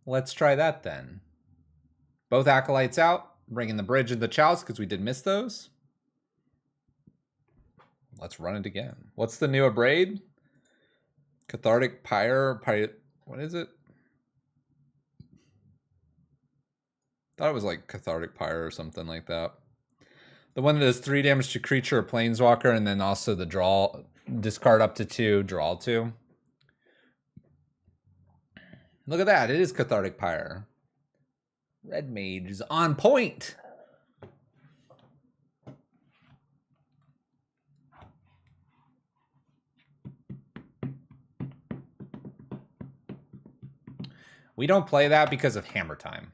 Let's try that then. Both Acolytes out. Bringing the Bridge and the Chalice because we did miss those. Let's run it again. What's the new Abrade? Cathartic Pyre. What is it? Thought it was like Cathartic Pyre or something like that. The one that does 3 damage to creature or planeswalker, and then also the draw, discard up to 2, draw 2. Look at that. It is Cathartic Pyre. Red Mage is on point. We don't play that because of Hammer Time.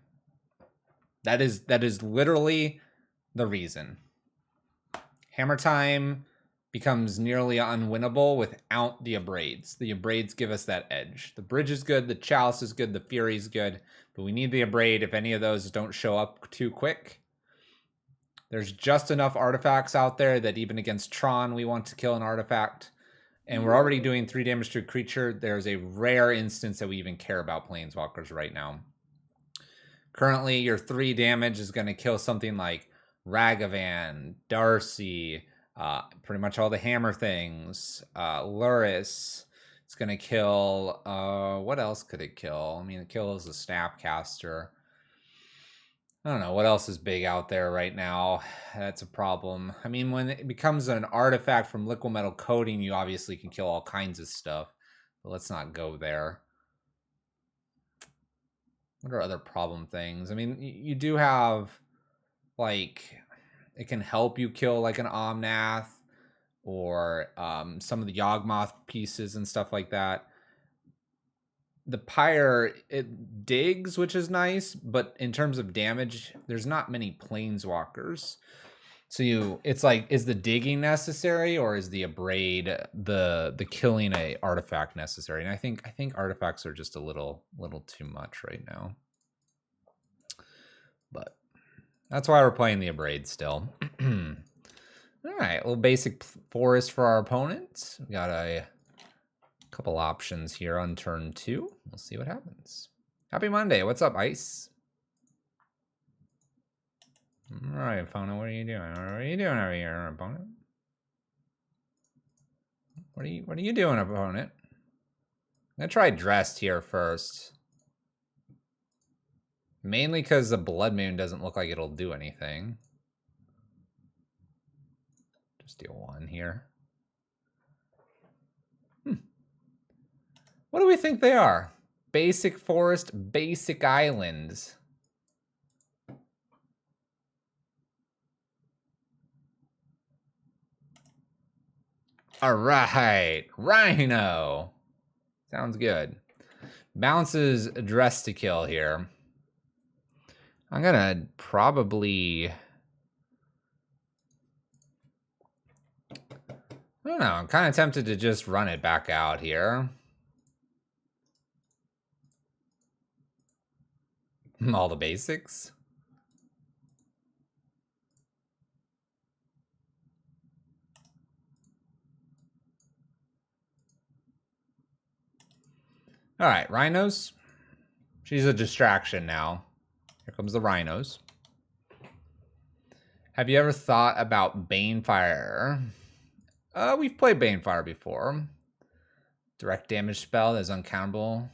That is literally the reason. Hammer Time becomes nearly unwinnable without the Abrades. The Abrades give us that edge. The Bridge is good, the Chalice is good, the Fury is good, but we need the Abrade if any of those don't show up too quick. There's just enough artifacts out there that even against Tron, we want to kill an artifact. And we're already doing 3 damage to a creature. There's a rare instance that we even care about Planeswalkers right now. Currently, your 3 damage is going to kill something like Ragavan, Darcy, pretty much all the hammer things, Luris. It's going to kill, what else could it kill? I mean, it kills the Snapcaster. I don't know, what else is big out there right now? That's a problem. I mean, when it becomes an artifact from liquid metal coating, you obviously can kill all kinds of stuff. But let's not go there. What are other problem things? I mean, you do have, like, it can help you kill, like, an Omnath or some of the Yawgmoth pieces and stuff like that. The Pyre, it digs, which is nice, but in terms of damage, there's not many Planeswalkers. So it's like, is the digging necessary, or is the Abrade, the killing a artifact necessary? And I think artifacts are just a little too much right now. But that's why we're playing the Abrade still. All right, a little basic forest for our opponents. We got a couple options here on turn 2. We'll see what happens. Happy Monday. What's up, Ice? All right, opponent, what are you doing? What are you doing over here, opponent? What are you doing, opponent? I'm gonna try Dressed here first. Mainly because the Blood Moon doesn't look like it'll do anything. Just deal 1 here. What do we think they are? Basic forest, basic islands. All right, Rhino. Sounds good. Bounces Dress to kill here. I'm gonna probably, I don't know, I'm kind of tempted to just run it back out here. All the basics. All right, Rhinos. She's a distraction now. Here comes the Rhinos. Have you ever thought about Banefire? We've played Banefire before. Direct damage spell that is uncountable.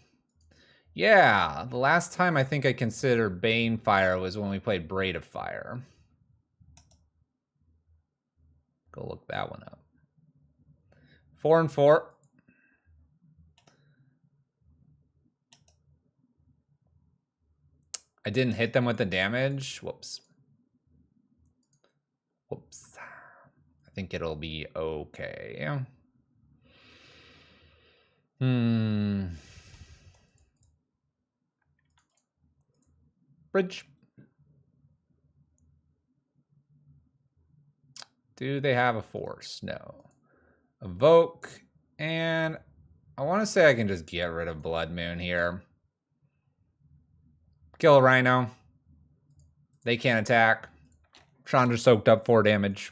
Yeah, the last time I think I considered Banefire was when we played Braid of Fire. Go look that one up. 4 and 4. I didn't hit them with the damage. Whoops. Whoops. I think it'll be okay. Bridge. Do they have a force? No. Evoke. And I want to say I can just get rid of Blood Moon here. Kill a Rhino. They can't attack. Chandra soaked up 4 damage.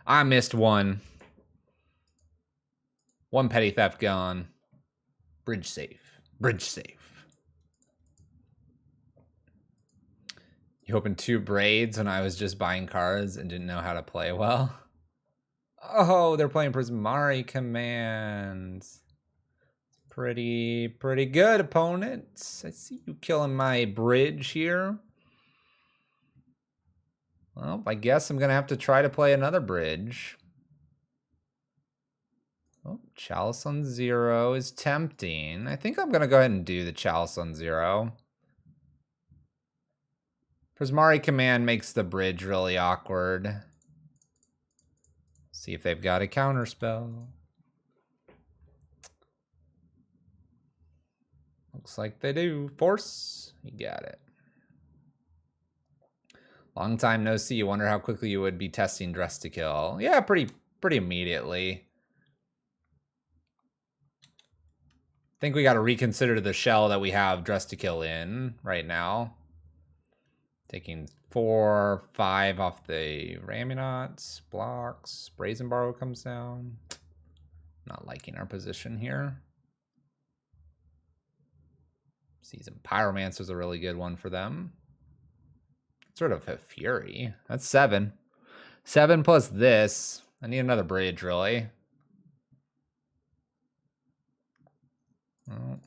I missed 1. 1 petty theft gone. Bridge safe. Bridge safe. You opened 2 braids when I was just buying cards and didn't know how to play well. Oh, they're playing Prismari commands. Pretty good, opponents. I see you killing my bridge here. Well, I guess I'm going to have to try to play another bridge. Oh, Chalice on 0 is tempting. I think I'm going to go ahead and do the Chalice on 0. Prismari command makes the bridge really awkward. See if they've got a counterspell. Looks like they do. Force. You got it. Long time no see. You wonder how quickly you would be testing Dress to Kill. Yeah, pretty immediately. I think we got to reconsider the shell that we have Dress to Kill in right now. Taking 4, 5 off the Ramunats, blocks, Brazen Borrow comes down. Not liking our position here. Season Pyromancer is a really good one for them. Sort of a Fury. That's 7. 7 plus this. I need another bridge, really. Oh.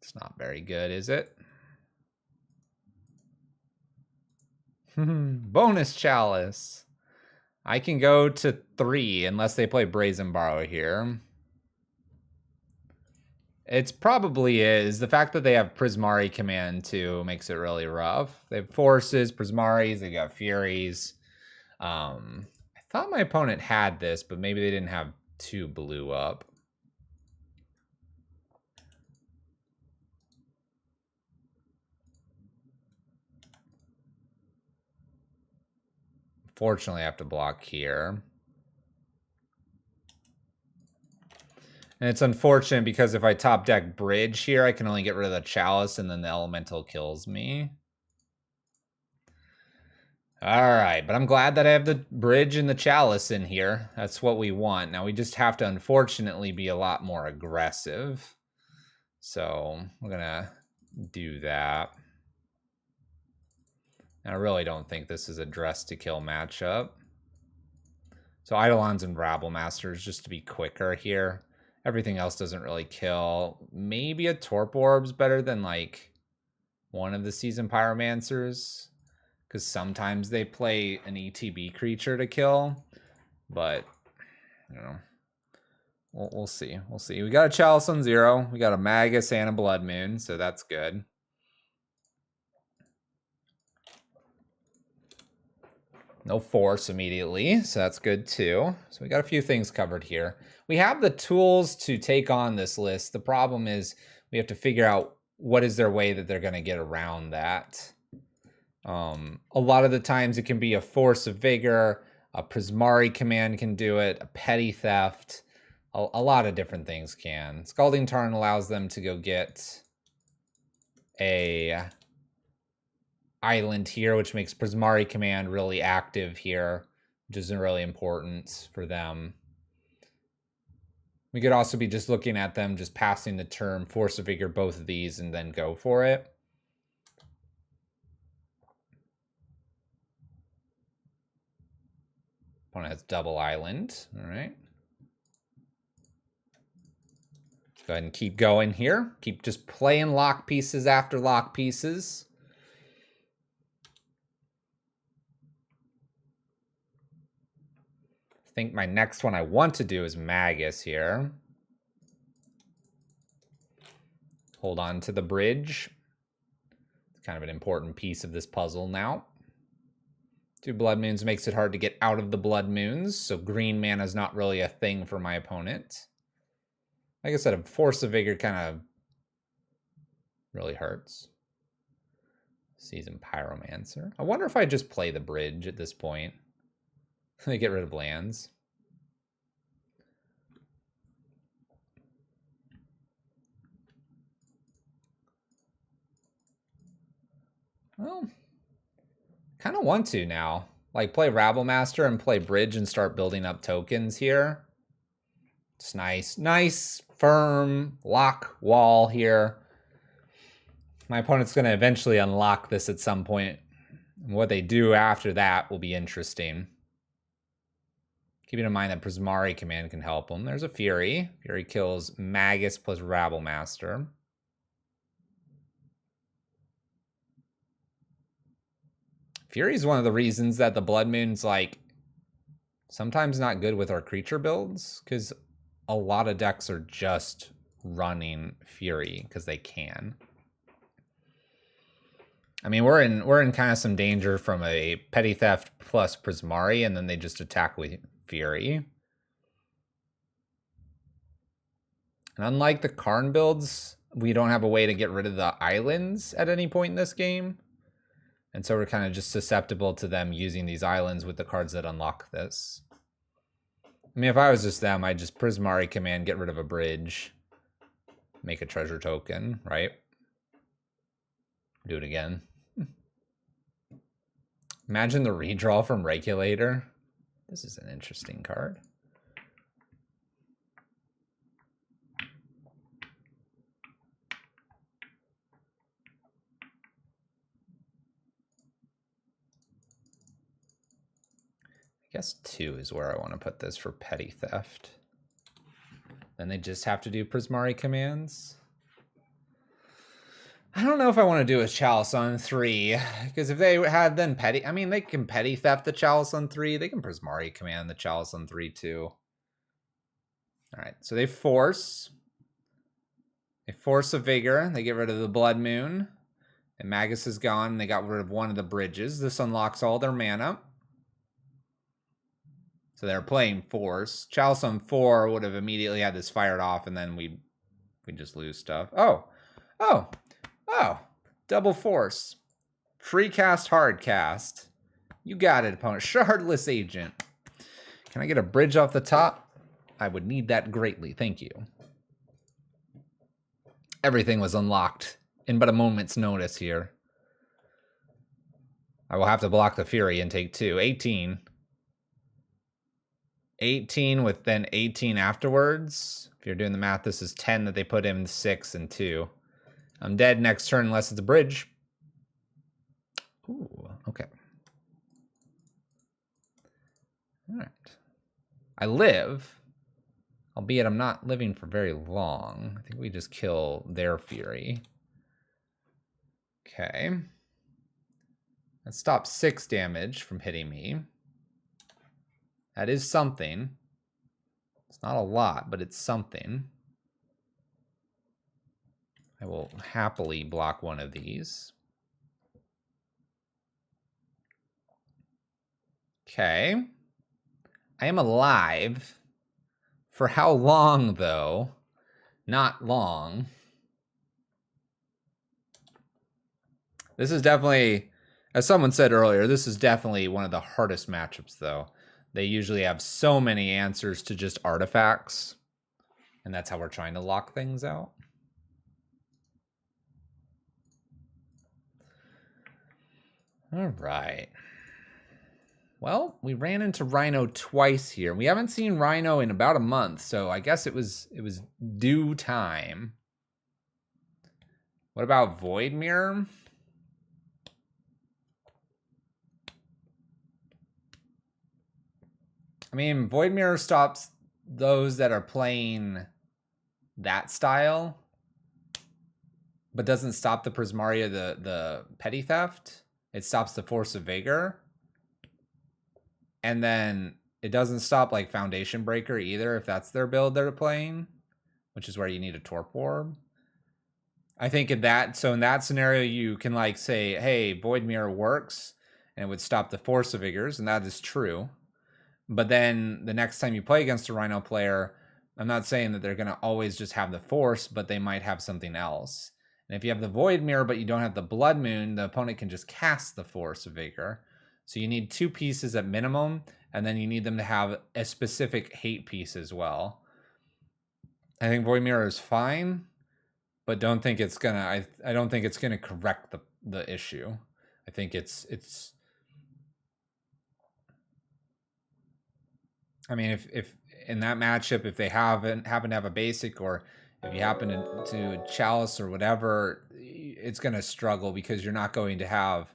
It's not very good, is it? Bonus Chalice. I can go to 3 unless they play Brazen Borrow here. It's probably is. The fact that they have Prismari command too makes it really rough. They have Forces, Prismaris, they got Furies. I thought my opponent had this, but maybe they didn't have 2 blue up. Fortunately, I have to block here. And it's unfortunate because if I top deck Bridge here, I can only get rid of the Chalice and then the Elemental kills me. Alright, but I'm glad that I have the Bridge and the Chalice in here. That's what we want. Now we just have to unfortunately be a lot more aggressive. So we're gonna do that. And I really don't think this is a Dress to Kill matchup. So Eidolons and Rabble Masters just to be quicker here. Everything else doesn't really kill. Maybe a Torp Orb's better than like one of the Season Pyromancers. Because sometimes they play an ETB creature to kill. But, you know, we'll see. We'll see. We got a Chalice on 0. We got a Magus and a Blood Moon, so that's good. No Force immediately, so that's good too. So we got a few things covered here. We have the tools to take on this list. The problem is we have to figure out what is their way that they're going to get around that. A lot of the times it can be a Force of Vigor, a Prismari command can do it, a Petty Theft, a lot of different things can. Scalding Tarn allows them to go get a island here, which makes Prismari command really active here, which is really important for them. We could also be just looking at them, just passing the turn, Force of Vigor both of these, and then go for it. Opponent has double island. All right. Let's go ahead and keep going here. Keep just playing lock pieces after lock pieces. I think my next one I want to do is Magus here. Hold on to the bridge. It's kind of an important piece of this puzzle now. 2 Blood Moons makes it hard to get out of the Blood Moons, so green mana is not really a thing for my opponent. Like I said, a Force of Vigor kind of really hurts. Season Pyromancer. I wonder if I just play the bridge at this point. They get rid of lands. Well, kind of want to now. Like, play Rabble Master and play Bridge and start building up tokens here. It's nice. Nice, firm lock wall here. My opponent's going to eventually unlock this at some point. And what they do after that will be interesting. Keeping in mind that Prismari command can help them. There's a Fury. Fury kills Magus plus Rabblemaster. Fury is one of the reasons that the Blood Moon's like sometimes not good with our creature builds, because a lot of decks are just running Fury because they can. I mean, we're in kind of some danger from a Petty Theft plus Prismari, and then they just attack with Fury. And unlike the Karn builds, we don't have a way to get rid of the islands at any point in this game. And so we're kind of just susceptible to them using these islands with the cards that unlock this. I mean, if I was just them, I'd just Prismari command, get rid of a bridge, make a treasure token, right? Do it again. Imagine the redraw from Regulator. This is an interesting card. I guess 2 is where I want to put this for Petty Theft. Then they just have to do Prismari commands. I don't know if I want to do a Chalice on 3, because if they had then Petty... I mean, they can Petty Theft the Chalice on 3. They can Prismari command the Chalice on 3, too. Alright, so they force. They force a Vigor. They get rid of the Blood Moon. And Magus is gone. They got rid of one of the bridges. This unlocks all their mana. So they're playing Force. Chalice on 4 would have immediately had this fired off, and then we just lose stuff. Oh! Double Force. Free cast, hard cast. You got it, opponent. Shardless Agent. Can I get a bridge off the top? I would need that greatly. Thank you. Everything was unlocked in but a moment's notice here. I will have to block the Fury and take 2. 18. 18 with then 18 afterwards. If you're doing the math, this is 10 that they put in, 6 and 2. I'm dead next turn unless it's a bridge. Ooh, okay. All right. I live, albeit I'm not living for very long. I think we just kill their Fury. Okay. That stops 6 damage from hitting me. That is something. It's not a lot, but it's something. I will happily block one of these. Okay. I am alive. For how long, though? Not long. This is definitely, as someone said earlier, this is definitely one of the hardest matchups, though. They usually have so many answers to just artifacts. And that's how we're trying to lock things out. All right. Well, we ran into Rhino twice here. We haven't seen Rhino in about a month, so I guess it was due time. What about Void Mirror? I mean, Void Mirror stops those that are playing that style, but doesn't stop the Prismaria, the Petty Theft. It stops the Force of Vigor. And then it doesn't stop like Foundation Breaker either, if that's their build they're playing, which is where you need a Torp Orb. I think in that scenario, you can like say, hey, Void Mirror works, and it would stop the Force of Vigors, and that is true. But then the next time you play against a Rhino player, I'm not saying that they're going to always just have the Force, but they might have something else. And if you have the Void Mirror, but you don't have the Blood Moon, the opponent can just cast the Force of Vigor. So you need 2 pieces at minimum, and then you need them to have a specific hate piece as well. I think Void Mirror is fine, but don't think it's gonna. I don't think it's gonna correct the issue. I think it's. I mean, if in that matchup, if they happen to have a basic, or if you happen to Chalice or whatever, it's going to struggle because you're not going to have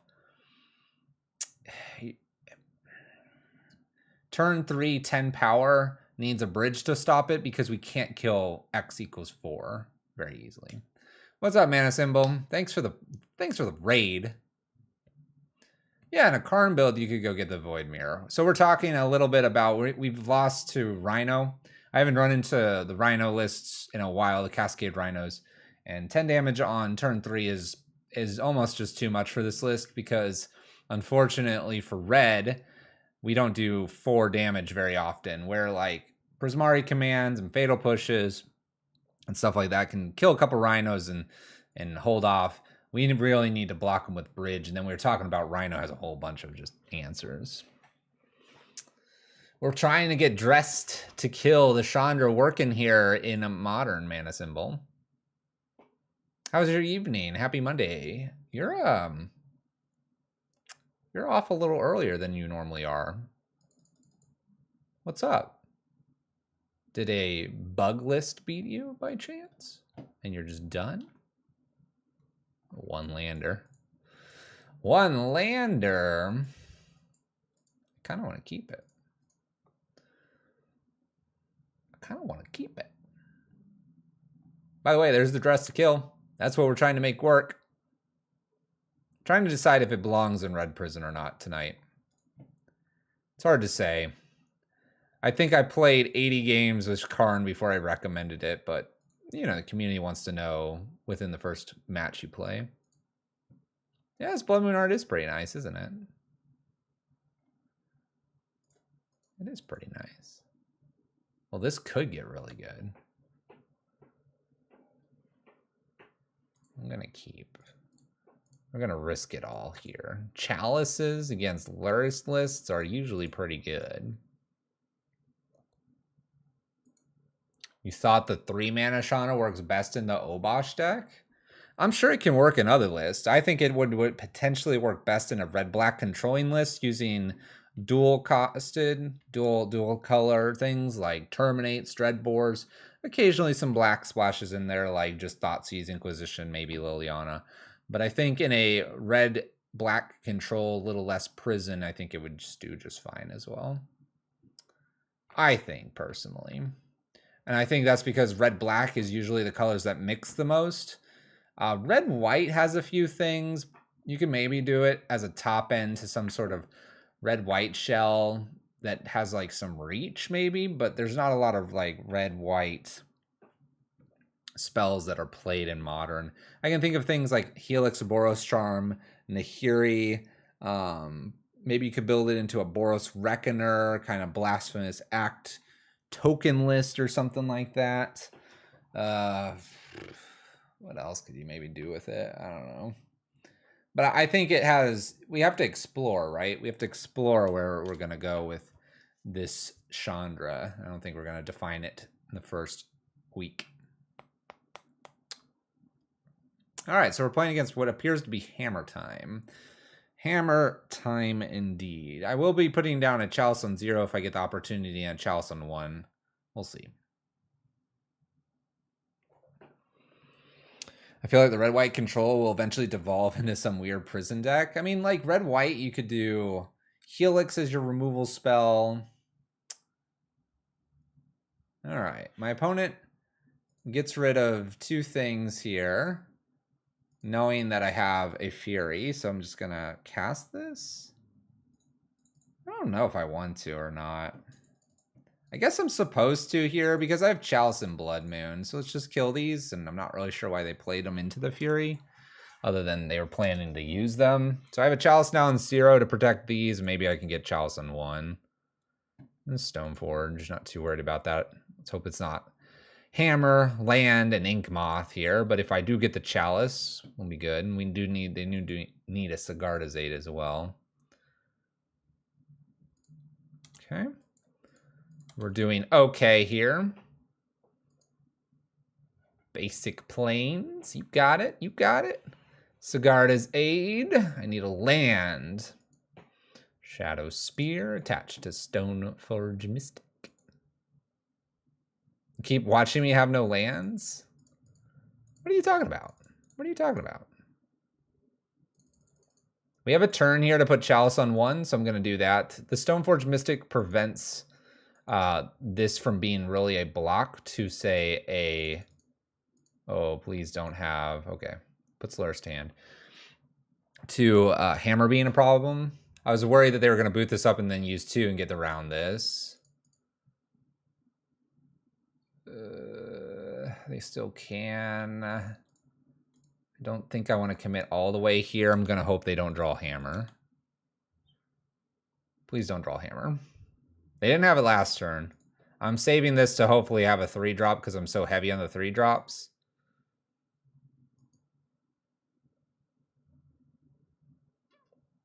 turn 3 10 power needs a bridge to stop it because we can't kill X equals 4 very easily. What's up, Mana Symbol? Thanks for the raid. Yeah, in a Karn build, you could go get the Void Mirror. So we're talking a little bit about, we've lost to Rhino. I haven't run into the Rhino lists in a while, the Cascade Rhinos. And 10 damage on turn 3 is almost just too much for this list because, unfortunately for red, we don't do 4 damage very often, where like Prismari commands and Fatal Pushes and stuff like that can kill a couple Rhinos and hold off. We really need to block them with Bridge, and then we were talking about Rhino has a whole bunch of just answers. We're trying to get dressed to kill the Chandra working here in a modern Mana Symbol. How's your evening? Happy Monday. You're off a little earlier than you normally are. What's up? Did a bug list beat you by chance? And you're just done? One lander. One lander. I kind of want to keep it. By the way, there's the dress to kill. That's what we're trying to make work. Trying to decide if it belongs in Red Prison or not tonight. It's hard to say. I think I played 80 games with Karn before I recommended it, but you know, the community wants to know within the first match you play. Yeah, this Blood Moon art is pretty nice, isn't it? It is pretty nice. Well, this could get really good. I'm gonna keep. We're gonna risk it all here. Chalices against Lurist lists are usually pretty good. You thought the 3-mana Shana works best in the Obosh deck? I'm sure it can work in other lists. I think it would potentially work best in a red-black controlling list using dual-costed, dual color things like Terminates, Dreadbores. Occasionally some black splashes in there like just Thoughtseize, Inquisition, maybe Liliana. But I think in a red-black control, a little less prison, I think it would just do just fine as well. I think, personally. And I think that's because red-black is usually the colors that mix the most. Red-white has a few things. You can maybe do it as a top end to some sort of red-white shell that has like some reach maybe, but there's not a lot of like red-white spells that are played in Modern. I can think of things like Helix, Boros Charm, Nahiri. Maybe you could build it into a Boros Reckoner, kind of Blasphemous Act token list or something like that. What else could you maybe do with it? I don't know. But I think it has, we have to explore, right? We have to explore where we're going to go with this Chandra. I don't think we're going to define it in the first week. All right, so we're playing against what appears to be Hammer Time. Hammer Time indeed. I will be putting down a Chalice on 0 if I get the opportunity and a Chalice on 1. We'll see. I feel like the red-white control will eventually devolve into some weird prison deck. I mean, like red-white, you could do Helix as your removal spell. All right, my opponent gets rid of 2 things here, knowing that I have a Fury, so I'm just gonna cast this. I don't know if I want to or not. I guess I'm supposed to here because I have Chalice and Blood Moon, so let's just kill these, and I'm not really sure why they played them into the Fury, other than they were planning to use them. So I have a Chalice now on 0 to protect these, maybe I can get Chalice on 1. And Stoneforge, not too worried about that. Let's hope it's not Hammer, Land, and Ink Moth here, but if I do get the Chalice, we'll be good. And they do need a Sigardazade as well. Okay. We're doing okay here. Basic planes. You got it. You got it. Sigardazade. I need a land. Shadow Spear attached to Stoneforge Mystic. Keep watching me have no lands? What are you talking about? What are you talking about? We have a turn here to put Chalice on 1, so I'm going to do that. The Stoneforge Mystic prevents this from being really a block to, say, a... Oh, please don't have... Okay, put Slur's hand. To Hammer being a problem. I was worried that they were going to boot this up and then use 2 and get around this. They still can. I don't think I want to commit all the way here. I'm going to hope they don't draw Hammer. Please don't draw Hammer. They didn't have it last turn. I'm saving this to hopefully have a 3-drop because I'm so heavy on the 3-drops.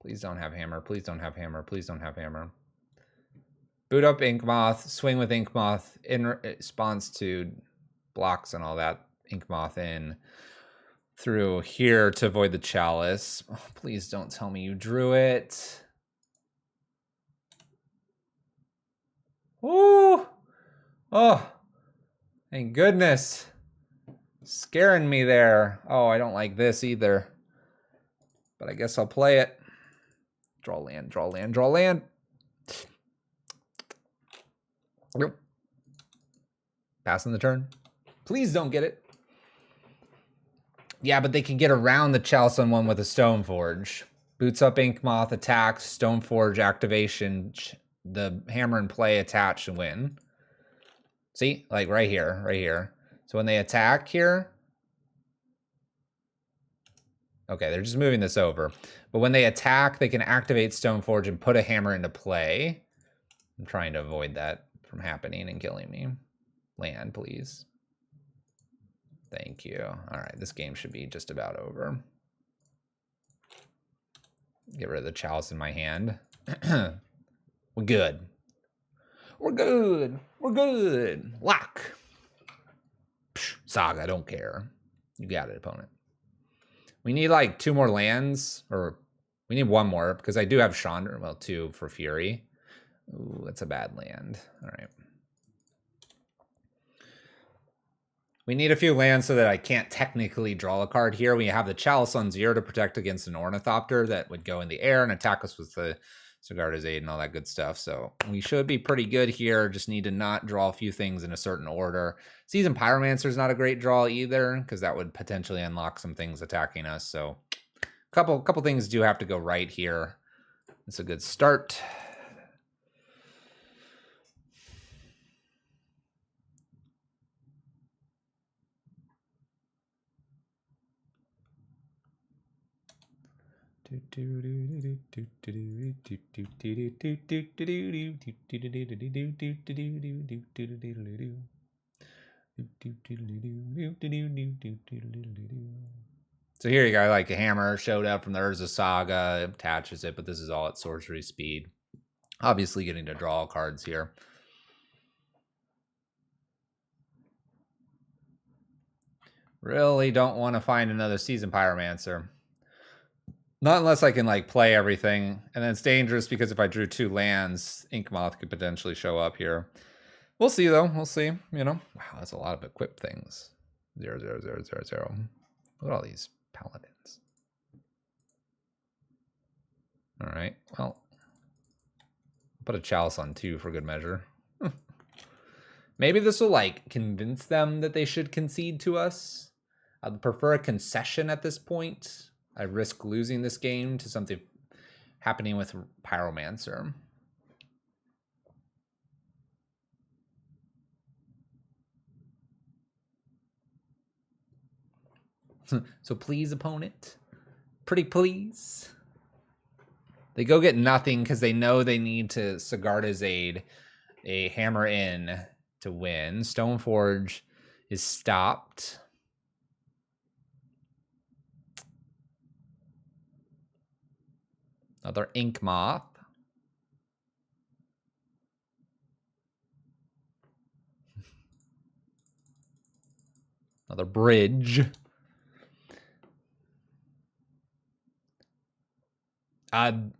Please don't have Hammer. Please don't have Hammer. Please don't have Hammer. Boot up Inkmoth. Swing with Inkmoth in response to blocks and all that. Inkmoth in through here to avoid the Chalice. Oh, please don't tell me you drew it. Ooh. Oh, thank goodness. Scaring me there. Oh, I don't like this either. But I guess I'll play it. Draw land, draw land, draw land. Passing the turn. Please don't get it. Yeah, but they can get around the Chalice on 1 with a Stoneforge. Boots up Inkmoth, attacks, Stoneforge activation, the Hammer and play, attach, and win. See? Like right here, right here. So when they attack here... Okay, they're just moving this over. But when they attack, they can activate Stoneforge and put a Hammer into play. I'm trying to avoid that from happening and killing me. Land, please. Thank you. All right, this game should be just about over. Get rid of the Chalice in my hand. We're good. We're good. We're good. Lock. Psh, Saga, don't care. You got it, opponent. We need like 2 more lands, or we need 1 more because I do have Chandra. Well, 2 for Fury. Ooh, that's a bad land. All right. We need a few lands so that I can't technically draw a card here. We have the Chalice on 0 to protect against an Ornithopter that would go in the air and attack us with the Sigarda's Aid and all that good stuff. So we should be pretty good here. Just need to not draw a few things in a certain order. Seasoned Pyromancer is not a great draw either because that would potentially unlock some things attacking us. So a couple things do have to go right here. It's a good start. So here you got like a Hammer showed up from the Urza Saga, attaches it, but this is all at sorcery speed. Obviously getting to draw cards here. Really don't want to find another Seasoned Pyromancer. Not unless I can like play everything. And then it's dangerous because if I drew 2 lands, Inkmoth could potentially show up here. We'll see though. We'll see. You know. Wow, that's a lot of equipped things. 0, 0, 0, 0, 0. Look at all these paladins. All right. Well, put a Chalice on 2 for good measure. Maybe this will like convince them that they should concede to us. I'd prefer a concession at this point. I risk losing this game to something happening with Pyromancer. So please, opponent. Pretty please. They go get nothing because they know they need to Sigarda's Aid a Hammer in to win. Stoneforge is stopped. Another Inkmoth. Another bridge.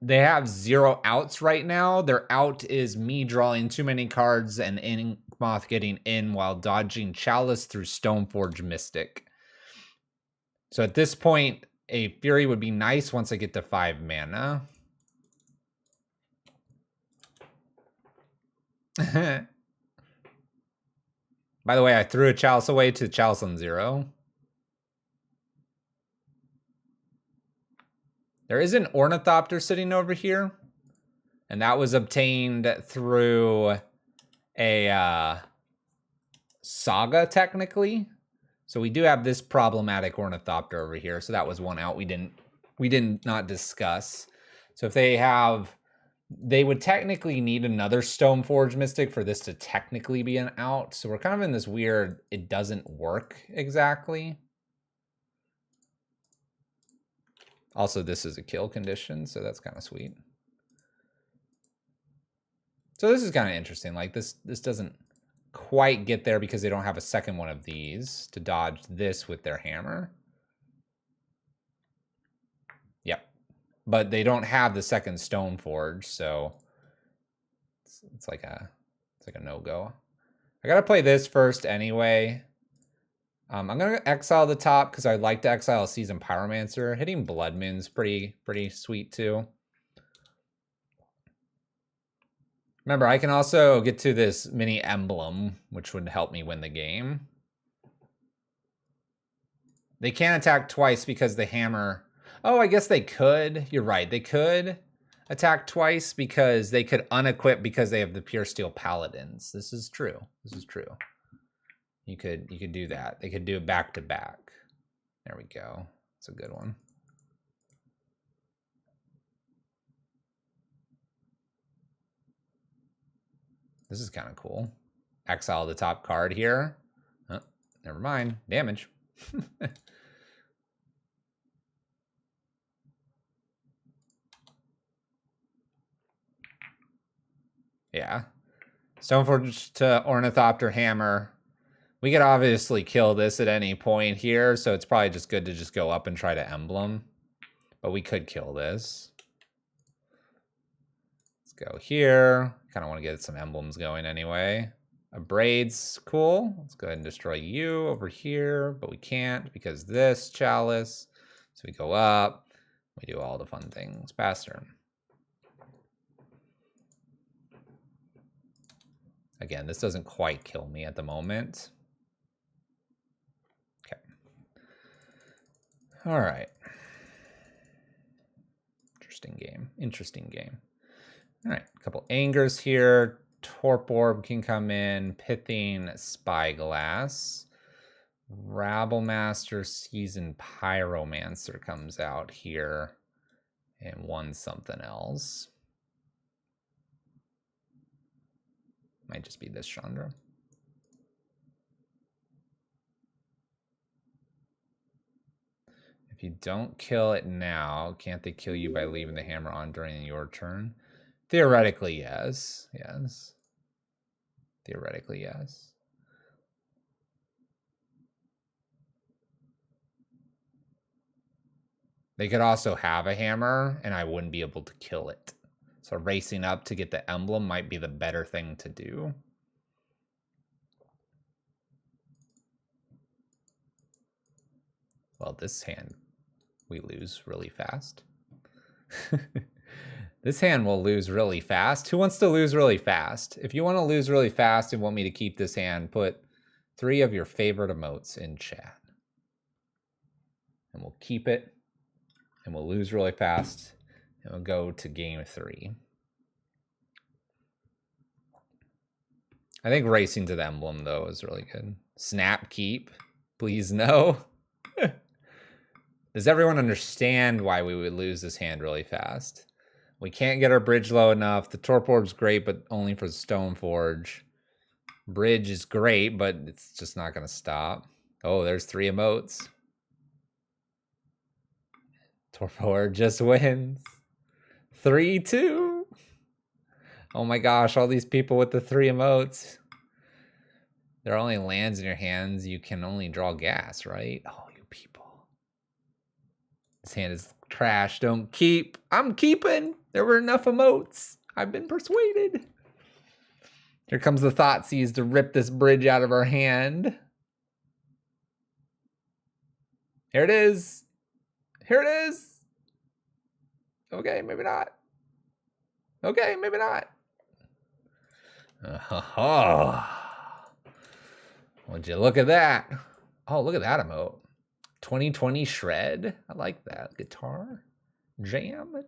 They have 0 outs right now. Their out is me drawing too many cards and Inkmoth getting in while dodging Chalice through Stoneforge Mystic. So at this point, a Fury would be nice once I get to 5 mana. By the way, I threw a Chalice away to Chalice on 0. There is an Ornithopter sitting over here. And that was obtained through a saga, technically. So we do have this problematic Ornithopter over here. So that was one out we did not discuss. So if they would technically need another Stoneforge Mystic for this to technically be an out. So we're kind of in this weird, it doesn't work exactly. Also, this is a kill condition, so that's kind of sweet. So this is kind of interesting. Like this doesn't quite get there because they don't have a second one of these to dodge this with their hammer. Yep. But they don't have the second Stoneforge, so it's like a no-go. I gotta play this first anyway. I'm gonna exile the top because I'd like to exile a Seasoned Pyromancer. Hitting Blood Moon's pretty sweet too. Remember, I can also get to this mini emblem, which would help me win the game. They can't attack twice because the hammer... Oh, I guess they could. You're right. They could attack twice because they could unequip because they have the Pure Steel Paladins. This is true. This is true. You could do that. They could do it back to back. There we go. That's a good one. This is kind of cool. Exile the top card here. Oh, never mind. Damage. Yeah. Stoneforge to Ornithopter Hammer. We could obviously kill this at any point here, so it's probably just good to just go up and try to emblem. But we could kill this. Let's go here. Kind of want to get some emblems going anyway. A Braid's cool. Let's go ahead and destroy you over here, but we can't because this Chalice. So we go up. We do all the fun things. Pass turn. Again, this doesn't quite kill me at the moment. Okay. All right. Interesting game. Interesting game. All right. A couple angers here. Torp Orb can come in. Pithing Spyglass. Rabblemaster Seasoned Pyromancer comes out here. And one something else. Might just be this Chandra. If you don't kill it now, can't they kill you by leaving the hammer on during your turn? Theoretically, yes. Yes. Theoretically, yes. They could also have a hammer, and I wouldn't be able to kill it. So racing up to get the emblem might be the better thing to do. Well, this hand we lose really fast. This hand will lose really fast. Who wants to lose really fast? If you want to lose really fast and want me to keep this hand, put 3 of your favorite emotes in chat. And we'll keep it. And we'll lose really fast. And we'll go to game 3. I think racing to the emblem, though, is really good. Snap keep. Please no. Does everyone understand why we would lose this hand really fast? We can't get our bridge low enough. The Torp Orb's great, but only for the Stoneforge. Bridge is great, but it's just not going to stop. Oh, there's 3 emotes. Torp Orb just wins. 3-2. Oh my gosh, all these people with the 3 emotes. There are only lands in your hands. You can only draw gas, right? Oh, you people. This hand is trash. Don't keep. I'm keeping. There were enough emotes. I've been persuaded. Here comes the Thoughtseize to rip this bridge out of our hand. Here it is. Here it is. Okay, maybe not. Okay, maybe not. Oh, would you look at that? Oh, look at that emote. 2020 shred. I like that. Guitar jam.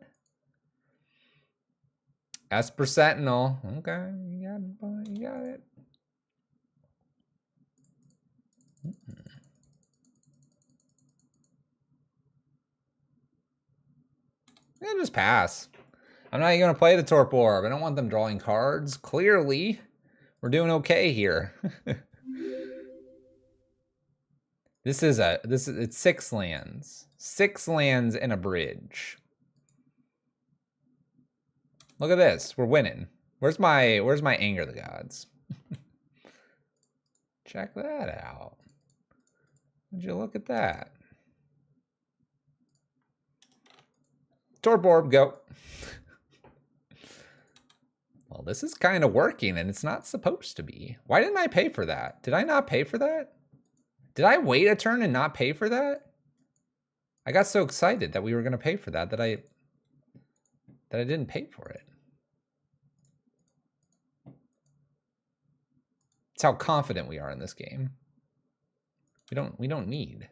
Esper Sentinel. Okay, you got it, boy. You got it. Yeah, just pass. I'm not even going to play the Torp Orb. I don't want them drawing cards. Clearly, we're doing okay here. It's 6 lands. 6 lands and a bridge. Look at this. We're winning. Where's my Anger of the Gods? Check that out. Would you look at that? Torp Orb, go. Well, this is kind of working, and it's not supposed to be. Why didn't I pay for that? Did I not pay for that? Did I wait a turn and not pay for that? I got so excited that we were going to pay for that that I didn't pay for it. It's how confident we are in this game. We don't need.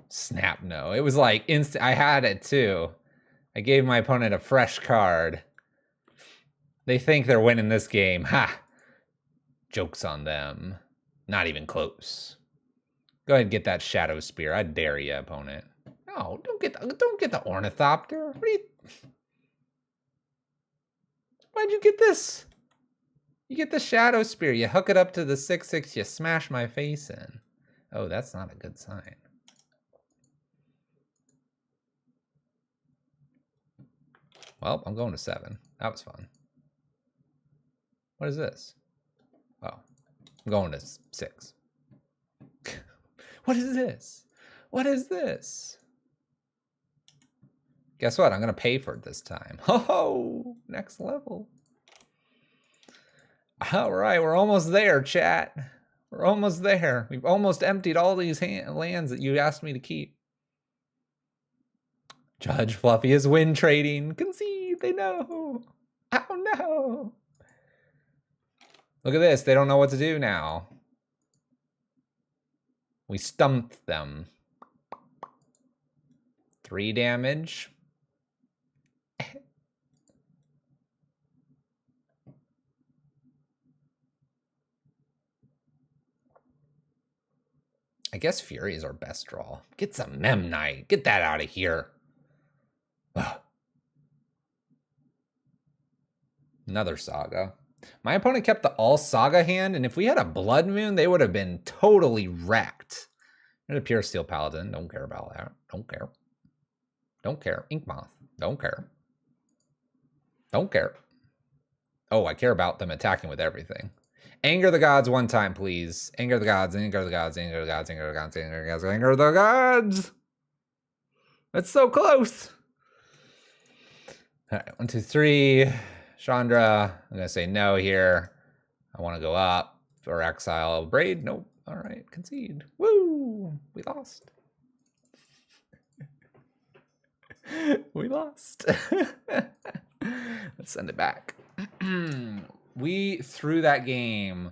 Snap no. It was like instant. I had it too. I gave my opponent a fresh card. They think they're winning this game. Ha! Joke's on them. Not even close. Go ahead and get that Shadow Spear. I dare you, opponent. No, don't get the Ornithopter. What are you? Why'd you get this? You get the Shadow Spear. You hook it up to the 6/6. You smash my face in. Oh, that's not a good sign. Well, I'm going to 7. That was fun. What is this? Oh, I'm going to 6. What is this? What is this? Guess what? I'm going to pay for it this time. Oh, next level. All right, we're almost there, chat. We're almost there. We've almost emptied all these lands that you asked me to keep. Judge Fluffy is win trading. Concede, they know. Oh no. Look at this. They don't know what to do now. We stumped them. 3 damage. I guess Fury is our best draw. Get some Memnite. Get that out of here. Ugh. Another Saga. My opponent kept the all Saga hand, and if we had a Blood Moon, they would have been totally wrecked. And a Pure Steel Paladin. Don't care about that. Don't care. Don't care. Ink Moth. Don't care. Don't care. Oh, I care about them attacking with everything. Anger the Gods one time, please. Anger the Gods, anger the Gods, anger the Gods, anger the Gods, anger the Gods, anger the Gods. That's so close. All right, 1, 2, 3. Chandra, I'm going to say no here. I want to go up or exile. Braid, nope. All right, concede. Woo! We lost. We lost. Let's send it back. We threw that game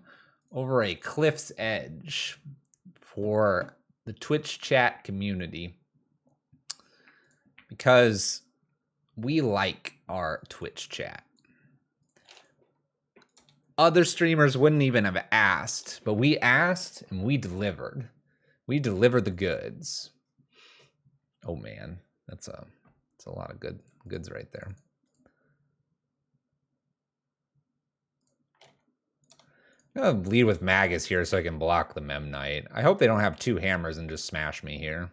over a cliff's edge for the Twitch chat community because we like our Twitch chat. Other streamers wouldn't even have asked, but we asked and we delivered. We delivered the goods. Oh man, that's a lot of goods right there. I'm gonna lead with Magus here so I can block the Memnite. I hope they don't have 2 hammers and just smash me here.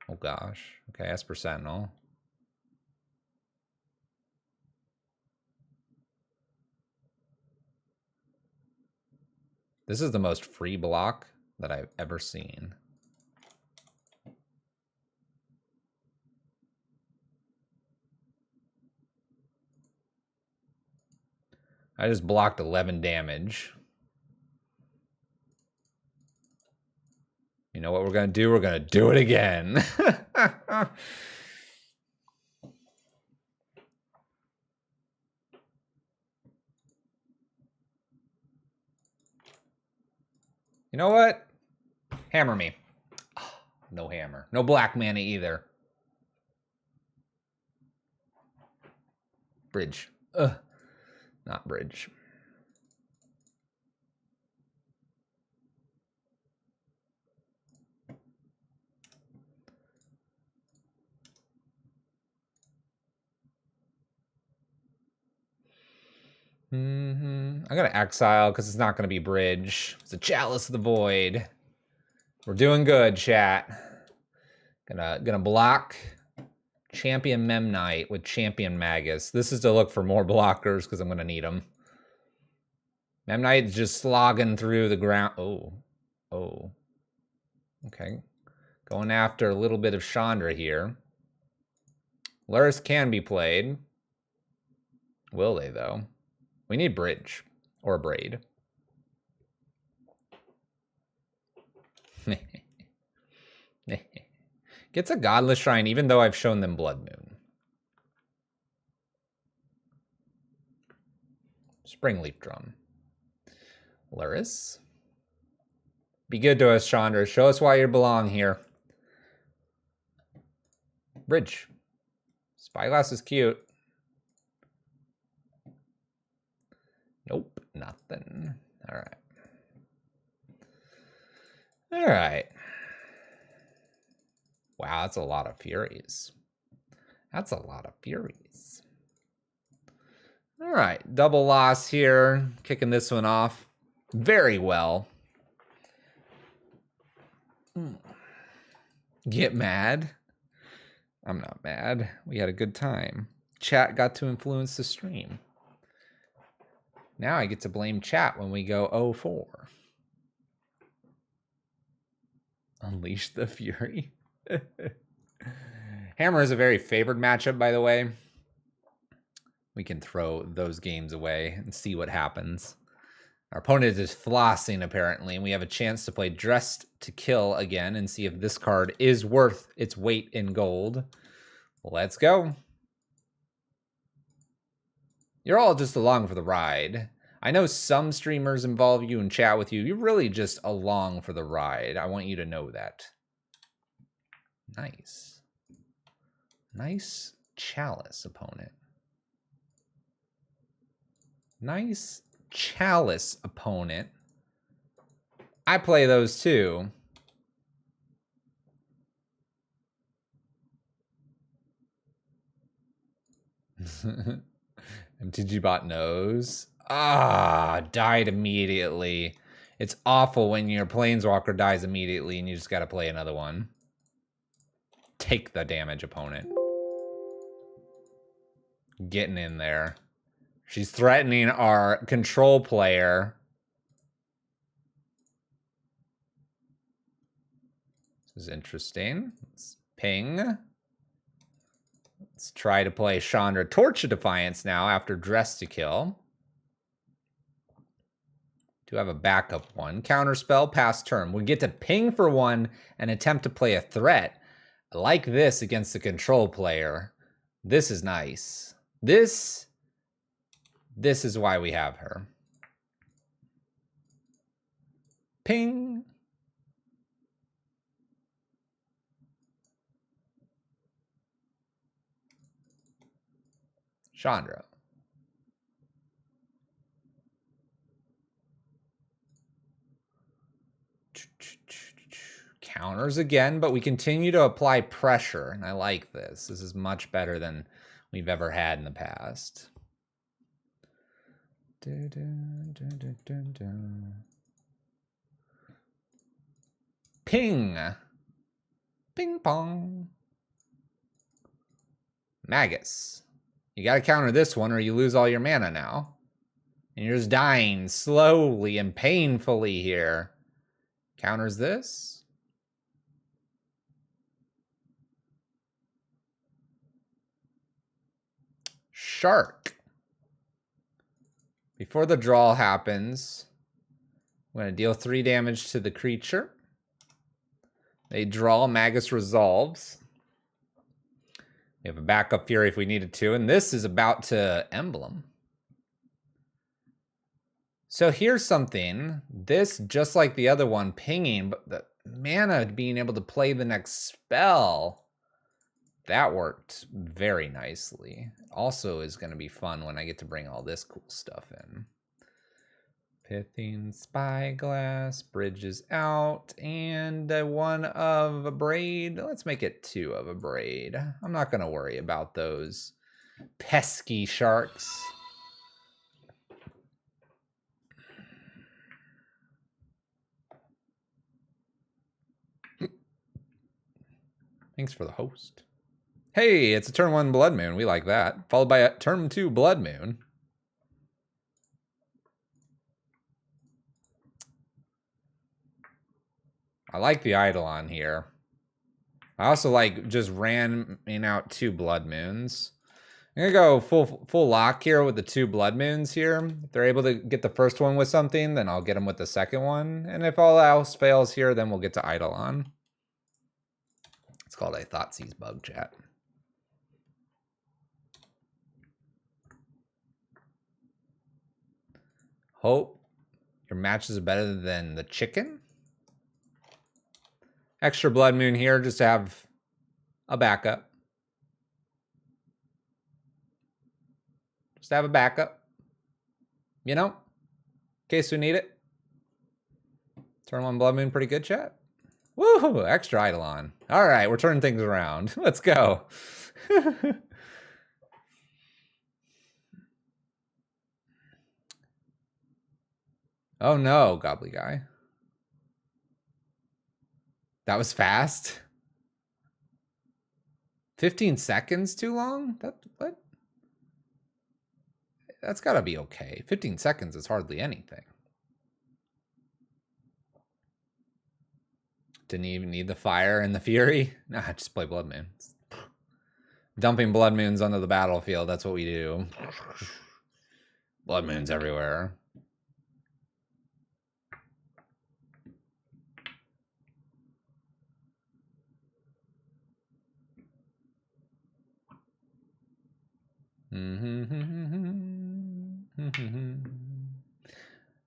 Oh gosh. Okay, Esper Sentinel. This is the most free block that I've ever seen. I just blocked 11 damage. You know what we're going to do? We're going to do it again. You know what? Hammer me. Oh, no hammer. No black mana either. Bridge. Ugh. Not bridge. I'm going to exile because it's not going to be bridge. It's a Chalice of the Void. We're doing good, chat. Gonna block Champion Memnite with Champion Magus. This is to look for more blockers because I'm going to need them. Memnite's just slogging through the ground. Oh. Okay. Going after a little bit of Chandra here. Luris can be played. Will they, though? We need bridge or braid. Gets a Godless Shrine, even though I've shown them Blood Moon. Springleaf Drum. Luris. Be good to us, Chandra. Show us why you belong here. Bridge. Spyglass is cute. Nope, nothing. All right. All right. Wow, that's a lot of Furies. That's a lot of Furies. All right, double loss here. Kicking this one off very well. Get mad? I'm not mad. We had a good time. Chat got to influence the stream. Now I get to blame chat when we go 0-4. Unleash the Fury. Hammer is a very favored matchup, by the way. We can throw those games away and see what happens. Our opponent is flossing, apparently, and we have a chance to play Dressed to Kill again and see if this card is worth its weight in gold. Let's go. You're all just along for the ride. I know some streamers involve you and chat with you. You're really just along for the ride. I want you to know that. Nice. Nice Chalice opponent. Nice Chalice opponent. I play those too. MTG bot knows. Died immediately. It's awful when your Planeswalker dies immediately and you just gotta play another one. Take the damage, opponent. Getting in there. She's threatening our control player. This is interesting. Let's ping. Let's try to play Chandra Torch of Defiance now after Dress to Kill. Do have a backup one. Counterspell, pass turn. We get to ping for one and attempt to play a threat like this against the control player. This is nice. This is why we have her. Ping. Chandra. Counters again, but we continue to apply pressure, and I like this. This is much better than we've ever had in the past. Ping. Ping pong. Magus. You gotta counter this one or you lose all your mana now. And you're just dying slowly and painfully here. Counters this. Shark. Before the draw happens, I'm going to deal 3 damage to the creature. They draw, Magus resolves. We have a backup Fury if we needed to, and this is about to Emblem. So here's something. This, just like the other one, pinging, but the mana being able to play the next spell, that worked very nicely. Also is going to be fun when I get to bring all this cool stuff in. Pithing Spyglass, Bridges out, and one of a Braid. Let's make it 2 of a Braid. I'm not going to worry about those pesky sharks. Thanks for the host. Hey, it's a turn 1 Blood Moon. We like that. Followed by a turn 2 Blood Moon. I like the Eidolon here. I also like just ramming out 2 Blood Moons. I'm gonna go full lock here with the 2 Blood Moons here. If they're able to get the first one with something, then I'll get them with the second one. And if all else fails here, then we'll get to Eidolon. It's called a Thoughtseize bug, chat. Hope your matches are better than the chicken. Extra Blood Moon here just to have a backup. Just to have a backup. You know? In case we need it. Turn 1 Blood Moon, pretty good, chat. Woohoo! Extra Eidolon. All right, we're turning things around. Let's go. Oh no, Gobbly Guy. That was fast. 15 seconds too long? What? That's gotta be okay. 15 seconds is hardly anything. Didn't even need the fire and the fury. Nah, just play Blood Moon. Dumping Blood Moons onto the battlefield, that's what we do. Blood Moons everywhere.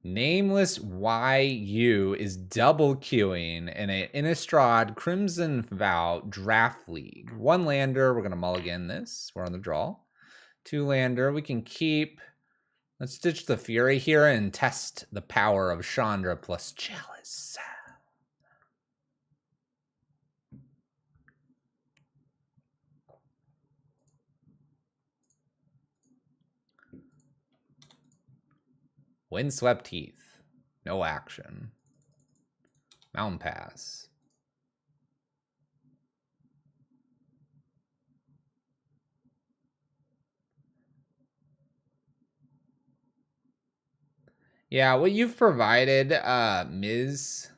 Nameless YU is double queuing in an Innistrad Crimson Vow Draft League. 1 lander, we're going to mulligan this. We're on the draw. 2 lander, we can keep. Let's ditch the Fury here and test the power of Chandra plus Chalice. Windswept Heath. No action. Mountain Pass. Yeah, what you've provided, Ms.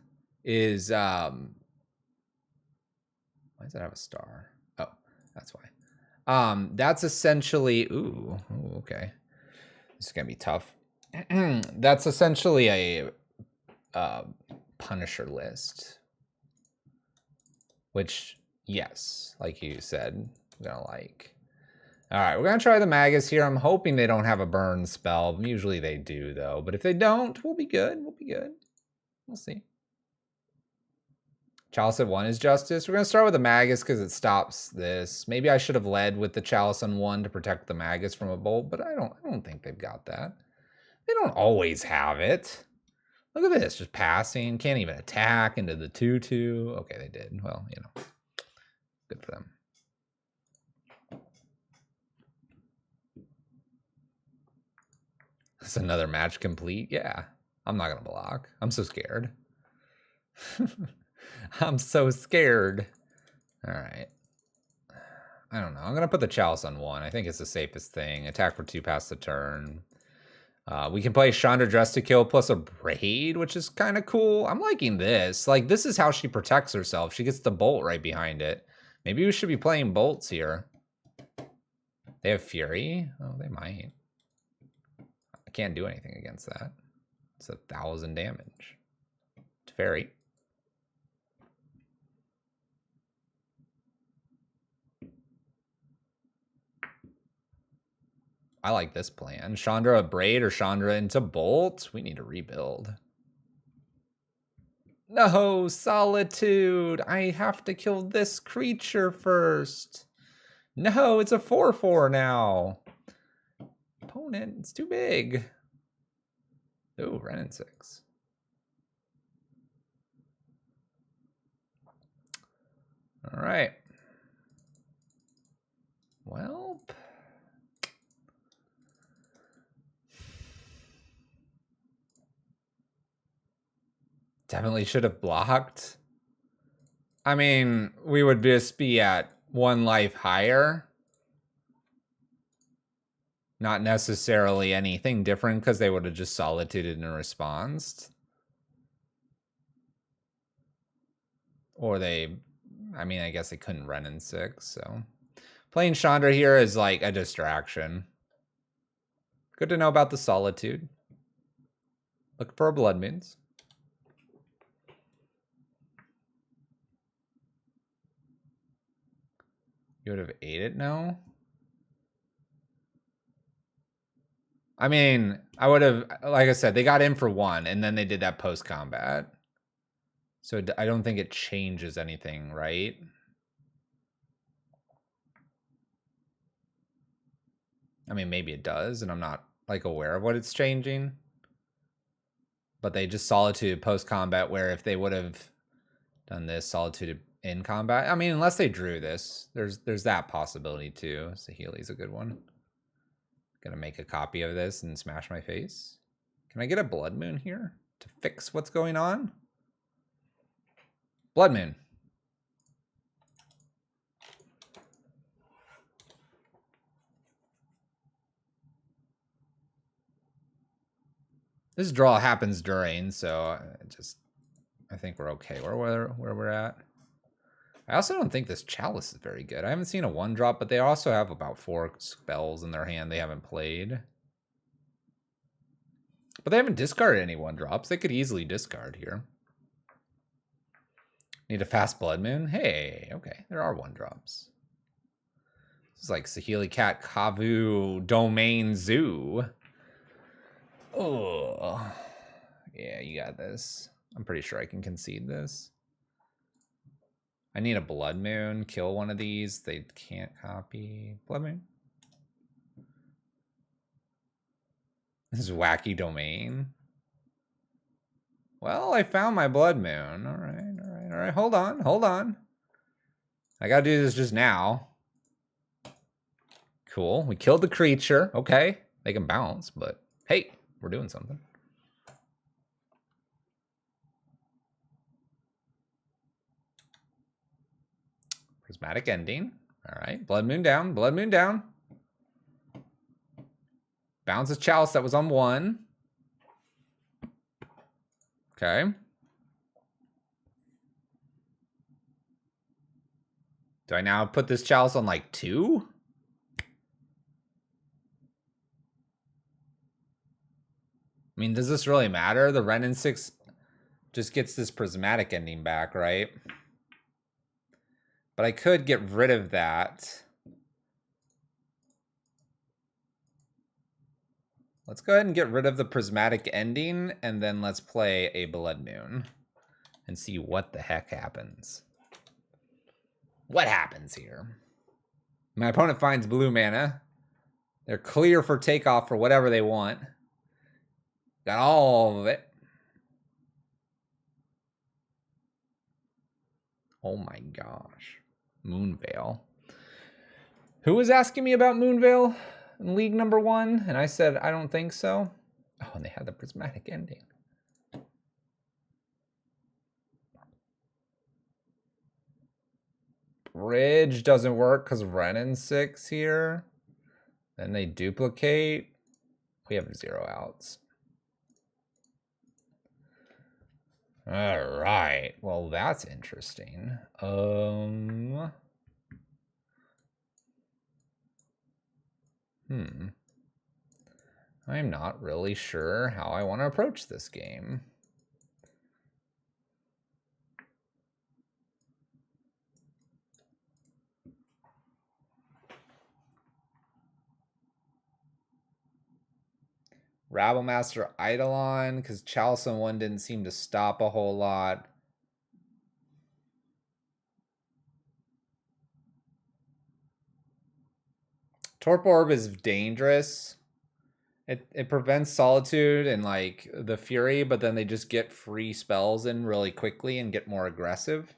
is why does it have a star? Oh, that's why. That's essentially okay. This is gonna be tough. That's essentially a Punisher list. Which, yes, like you said, I'm gonna like. Alright, we're gonna try the Magus here. I'm hoping they don't have a burn spell. Usually they do, though. But if they don't, we'll be good. We'll be good. We'll see. Chalice at 1 is Justice. We're gonna start with the Magus because it stops this. Maybe I should have led with the Chalice on 1 to protect the Magus from a bolt, but I don't think they've got that. They don't always have it. Look at this, just passing. Can't even attack into the 2/2. Okay, they did. Well, you know, good for them. Is another match complete? Yeah. I'm not going to block. I'm so scared. I'm so scared. All right. I don't know. I'm going to put the Chalice on 1. I think it's the safest thing. Attack for 2 past the turn. We can play Chandra Dress to Kill plus a Braid, which is kind of cool. I'm liking this. Like, this is how she protects herself. She gets the bolt right behind it. Maybe we should be playing bolts here. They have Fury? Oh, they might. I can't do anything against that. It's 1,000 damage. To Fairy. I like this plan. Chandra Braid or Chandra into Bolt. We need to rebuild. No, Solitude. I have to kill this creature first. No, it's a 4/4 now. Opponent, it's too big. Oh, Renin 6. All right. Well, definitely should have blocked. I mean, we would just be at 1 life higher. Not necessarily anything different because they would have just solituded in response. Or they, I mean, I guess they couldn't run in 6, so. Playing Chandra here is like a distraction. Good to know about the Solitude. Look for Blood Moons. You would have ate it now? I mean, I would have, like I said, they got in for 1, and then they did that post-combat. So I don't think it changes anything, right? I mean, maybe it does, and I'm not, like, aware of what it's changing. But they just Solitude post-combat, where if they would have done this Solitude in combat, I mean, unless they drew this, there's that possibility too. Saheeli's a good one. Gonna make a copy of this and smash my face. Can I get a Blood Moon here to fix what's going on? Blood Moon. This draw happens during, so I think we're okay where we're at. I also don't think this Chalice is very good. I haven't seen a 1-drop, but they also have about 4 spells in their hand they haven't played. But they haven't discarded any 1-drops. They could easily discard here. Need a fast Blood Moon? Hey, okay, there are 1-drops. This is like Saheeli Cat, Kavu, Domain Zoo. Oh, yeah, you got this. I'm pretty sure I can concede this. I need a Blood Moon. Kill one of these. They can't copy. Blood Moon. This is Wacky Domain. Well, I found my Blood Moon. All right. Hold on. I gotta do this just now. Cool. We killed the creature. Okay. They can bounce, but hey, we're doing something. Prismatic Ending. All right. Blood Moon down. Blood Moon down. Bounces Chalice that was on 1. Okay. Do I now put this Chalice on like 2? I mean, does this really matter? The Renin 6 just gets this Prismatic Ending back, right? But I could get rid of that. Let's go ahead and get rid of the Prismatic Ending, and then let's play a Blood Moon and see what the heck happens. What happens here? My opponent finds blue mana. They're clear for takeoff for whatever they want. Got all of it. Oh my gosh. Moonveil. Who was asking me about Moonveil in League number 1? And I said, I don't think so. Oh, and they had the Prismatic Ending. Bridge doesn't work because Renin 6 here. Then they duplicate. We have 0 outs. All right. Well, that's interesting. I'm not really sure how I want to approach this game. Rabblemaster Eidolon, because Chalice on 1 didn't seem to stop a whole lot. Torp Orb is dangerous. It prevents Solitude and like the Fury, but then they just get free spells in really quickly and get more aggressive.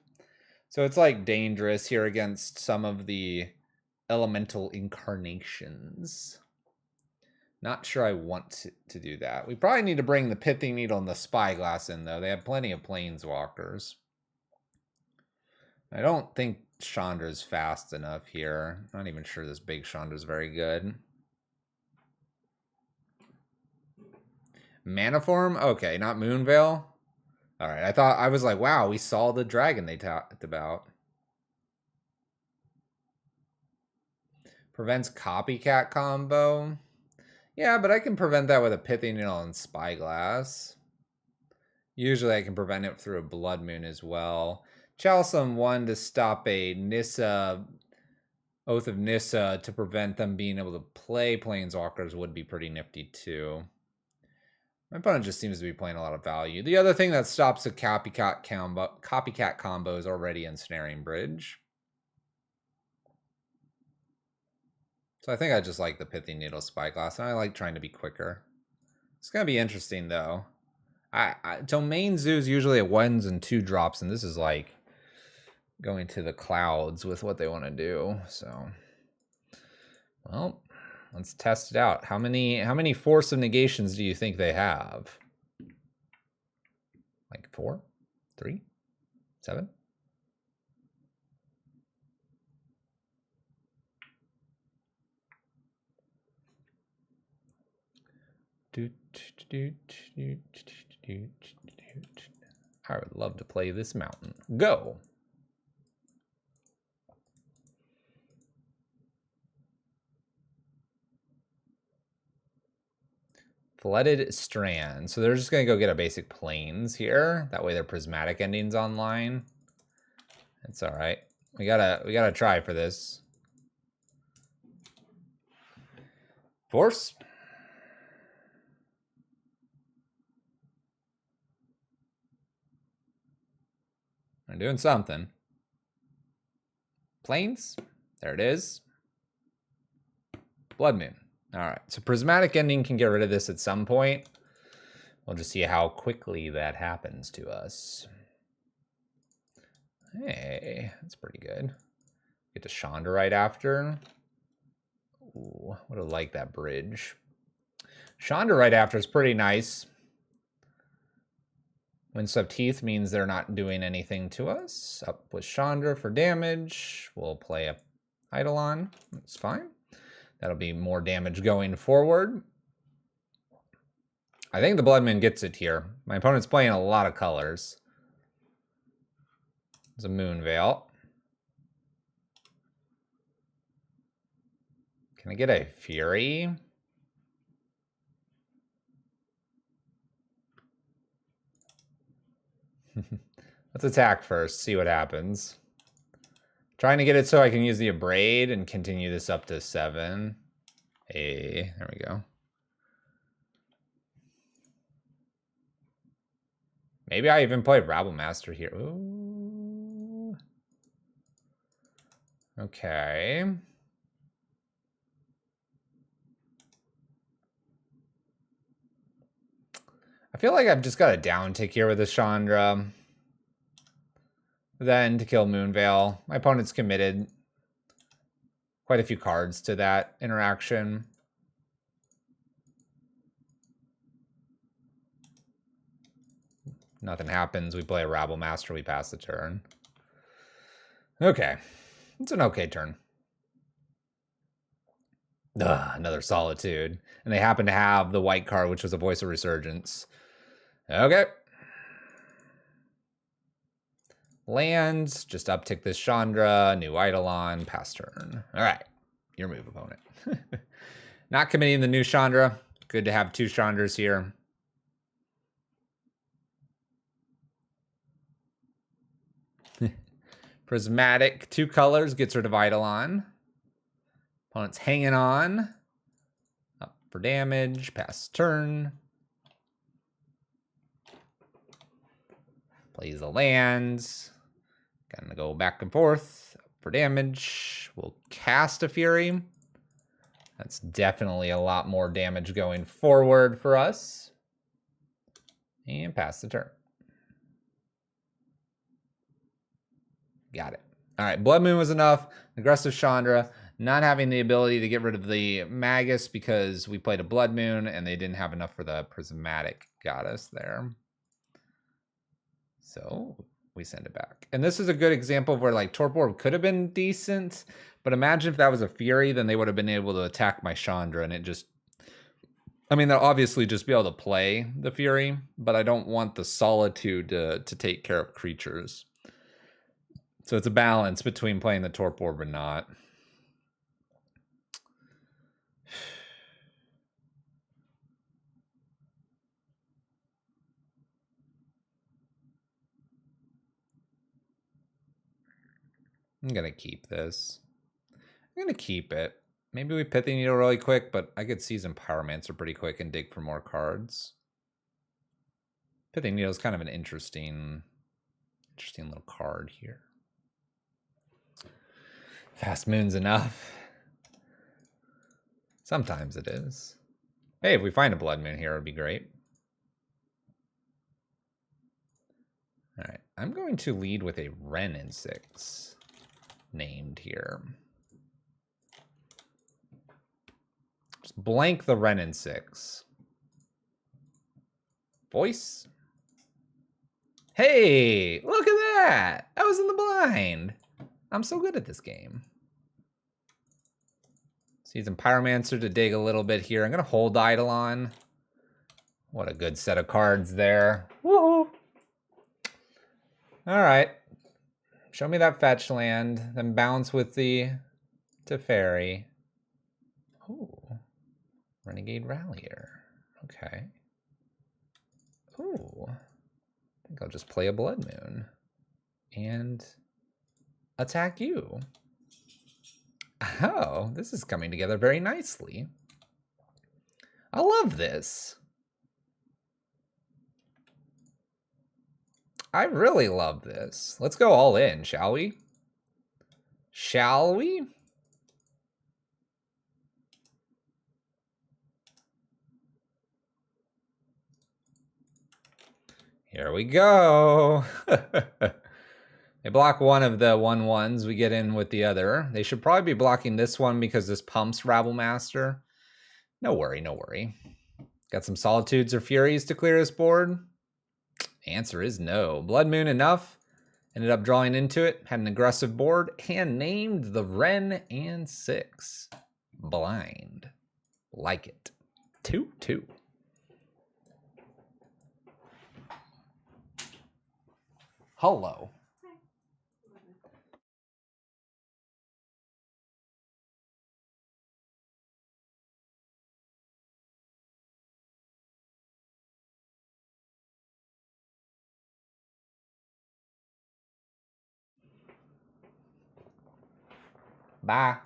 So it's like dangerous here against some of the elemental incarnations. Not sure I want to do that. We probably need to bring the Pithing Needle and the Spyglass in, though. They have plenty of Planeswalkers. I don't think Chandra's fast enough here. Not even sure this big Chandra's very good. Mana Form? Okay, not Moonveil. All right, I was like, wow, we saw the dragon they talked about. Prevents Copycat combo. Yeah, but I can prevent that with a Pithing Needle and Spyglass. Usually I can prevent it through a Blood Moon as well. Chalice on 1 to stop a Nissa, Oath of Nissa to prevent them being able to play Planeswalkers would be pretty nifty too. My opponent just seems to be playing a lot of value. The other thing that stops a copycat combo is already Ensnaring Bridge. So I think I just like the Pithing Needle Spyglass, and I like trying to be quicker. It's going to be interesting, though. Domain Zoo's usually at 1s and 2 drops, and this is like going to the clouds with what they want to do. So, well, let's test it out. How many Force of Negations do you think they have? Like 4? 3? 7? I would love to play this mountain. Go! Flooded Strand. So they're just going to go get a basic Plains here. That way their Prismatic Ending's online. It's all right. We gotta try for this. Force. I'm doing something. Plains. There it is. Blood Moon. All right. So Prismatic Ending can get rid of this at some point. We'll just see how quickly that happens to us. Hey, that's pretty good. Get to Chandra right after. Ooh, would have liked that bridge. Chandra right after is pretty nice. Windswept Heath means they're not doing anything to us. Up with Chandra for damage. We'll play a Eidolon. That's fine. That'll be more damage going forward. I think the Bloodman gets it here. My opponent's playing a lot of colors. There's a Moonveil. Can I get a Fury? Let's attack first, see what happens. Trying to get it so I can use the Abrade and continue this up to 7. Hey, there we go. Maybe I even play Rabblemaster here. Ooh. Okay. I feel like I've just got a down tick here with this Chandra. Then to kill Moonveil. My opponent's committed quite a few cards to that interaction. Nothing happens. We play a Rabblemaster. We pass the turn. Okay. It's an okay turn. Ugh, another Solitude. And they happen to have the white card, which was a Voice of Resurgence. Okay. Lands, just uptick this Chandra, new Eidolon, pass turn. All right, your move, opponent. Not committing the new Chandra. Good to have 2 Chandras here. Prismatic, 2 colors, gets rid of Eidolon. Opponent's hanging on. Oh, for damage, pass turn. Plays the lands. Gonna go back and forth for damage. We'll cast a Fury. That's definitely a lot more damage going forward for us. And pass the turn. Got it. All right, Blood Moon was enough. Aggressive Chandra, not having the ability to get rid of the Magus because we played a Blood Moon and they didn't have enough for the Prismatic. Got us there. So we send it back. And this is a good example of where like Torp Orb could have been decent, but imagine if that was a Fury, then they would have been able to attack my Chandra and it just, I mean, they'll obviously just be able to play the Fury, but I don't want the Solitude to take care of creatures. So it's a balance between playing the Torp Orb or not. I'm going to keep this. I'm going to keep it. Maybe we Pithing Needle really quick, but I could seize Pyromancer pretty quick and dig for more cards. Pithing Needle is kind of an interesting little card here. Fast Moon's enough. Sometimes it is. Hey, if we find a Blood Moon here, it would be great. All right, I'm going to lead with a Wrenn in 6 named here. Just blank the Wrenn in 6. Voice. Hey, look at that. I was in the blind. I'm so good at this game. Using Pyromancer to dig a little bit here. I'm going to hold Eidolon. What a good set of cards there. Woohoo! All right. Show me that fetch land. Then bounce with the Teferi. Ooh. Renegade Rallier. Okay. Ooh. I think I'll just play a Blood Moon. And attack you. Oh, this is coming together very nicely. I love this. I really love this. Let's go all in, shall we? Shall we? Here we go. They block one of the 1/1s. We get in with the other. They should probably be blocking this one because this pumps Rabblemaster. No worry, no worry. Got some Solitudes or Furies to clear this board? Answer is no. Blood Moon enough. Ended up drawing into it. Had an aggressive board. And named the Wrenn and 6. Blind. Like it. 2/2. Hello. Bye.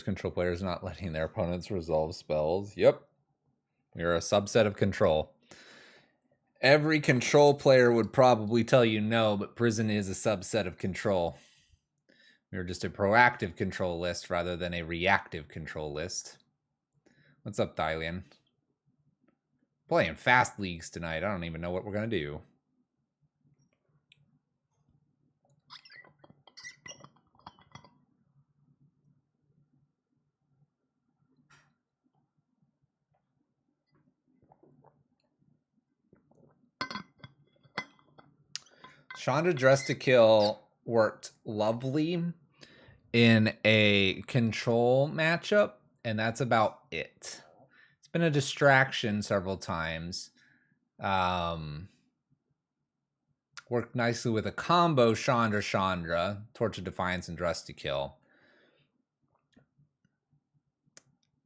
Control players not letting their opponents resolve spells. Yep. We're a subset of control. Every control player would probably tell you no, but prison is a subset of control. We're just a proactive control list rather than a reactive control list. What's up, Thylian? Playing fast leagues tonight. I don't even know what we're going to do. Chandra Dress to Kill worked lovely in a control matchup, and that's about it. It's been a distraction several times. Worked nicely with a combo Chandra, Torch of Defiance, and Dress to Kill.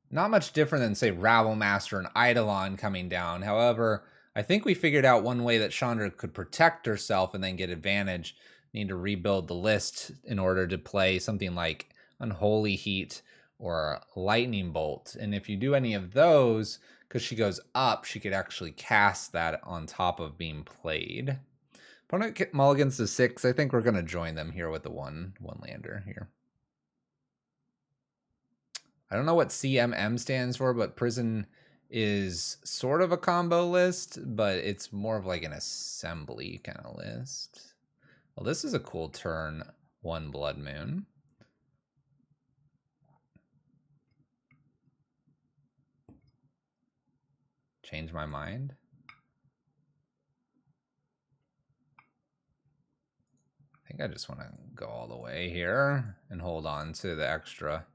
Not much different than, say, Rabblemaster and Eidolon coming down. However, I think we figured out one way that Chandra could protect herself and then get advantage. need to rebuild the list in order to play something like Unholy Heat or Lightning Bolt. And if you do any of those, because she goes up, she could actually cast that on top of being played. Opponent mulligans to 6. I think we're going to join them here with the one lander here. I don't know what CMM stands for, but Prison is sort of a combo list, but it's more of like an assembly kind of list. Well, this is a cool turn 1 Blood Moon. Change my mind. I think I just want to go all the way here and hold on to the extra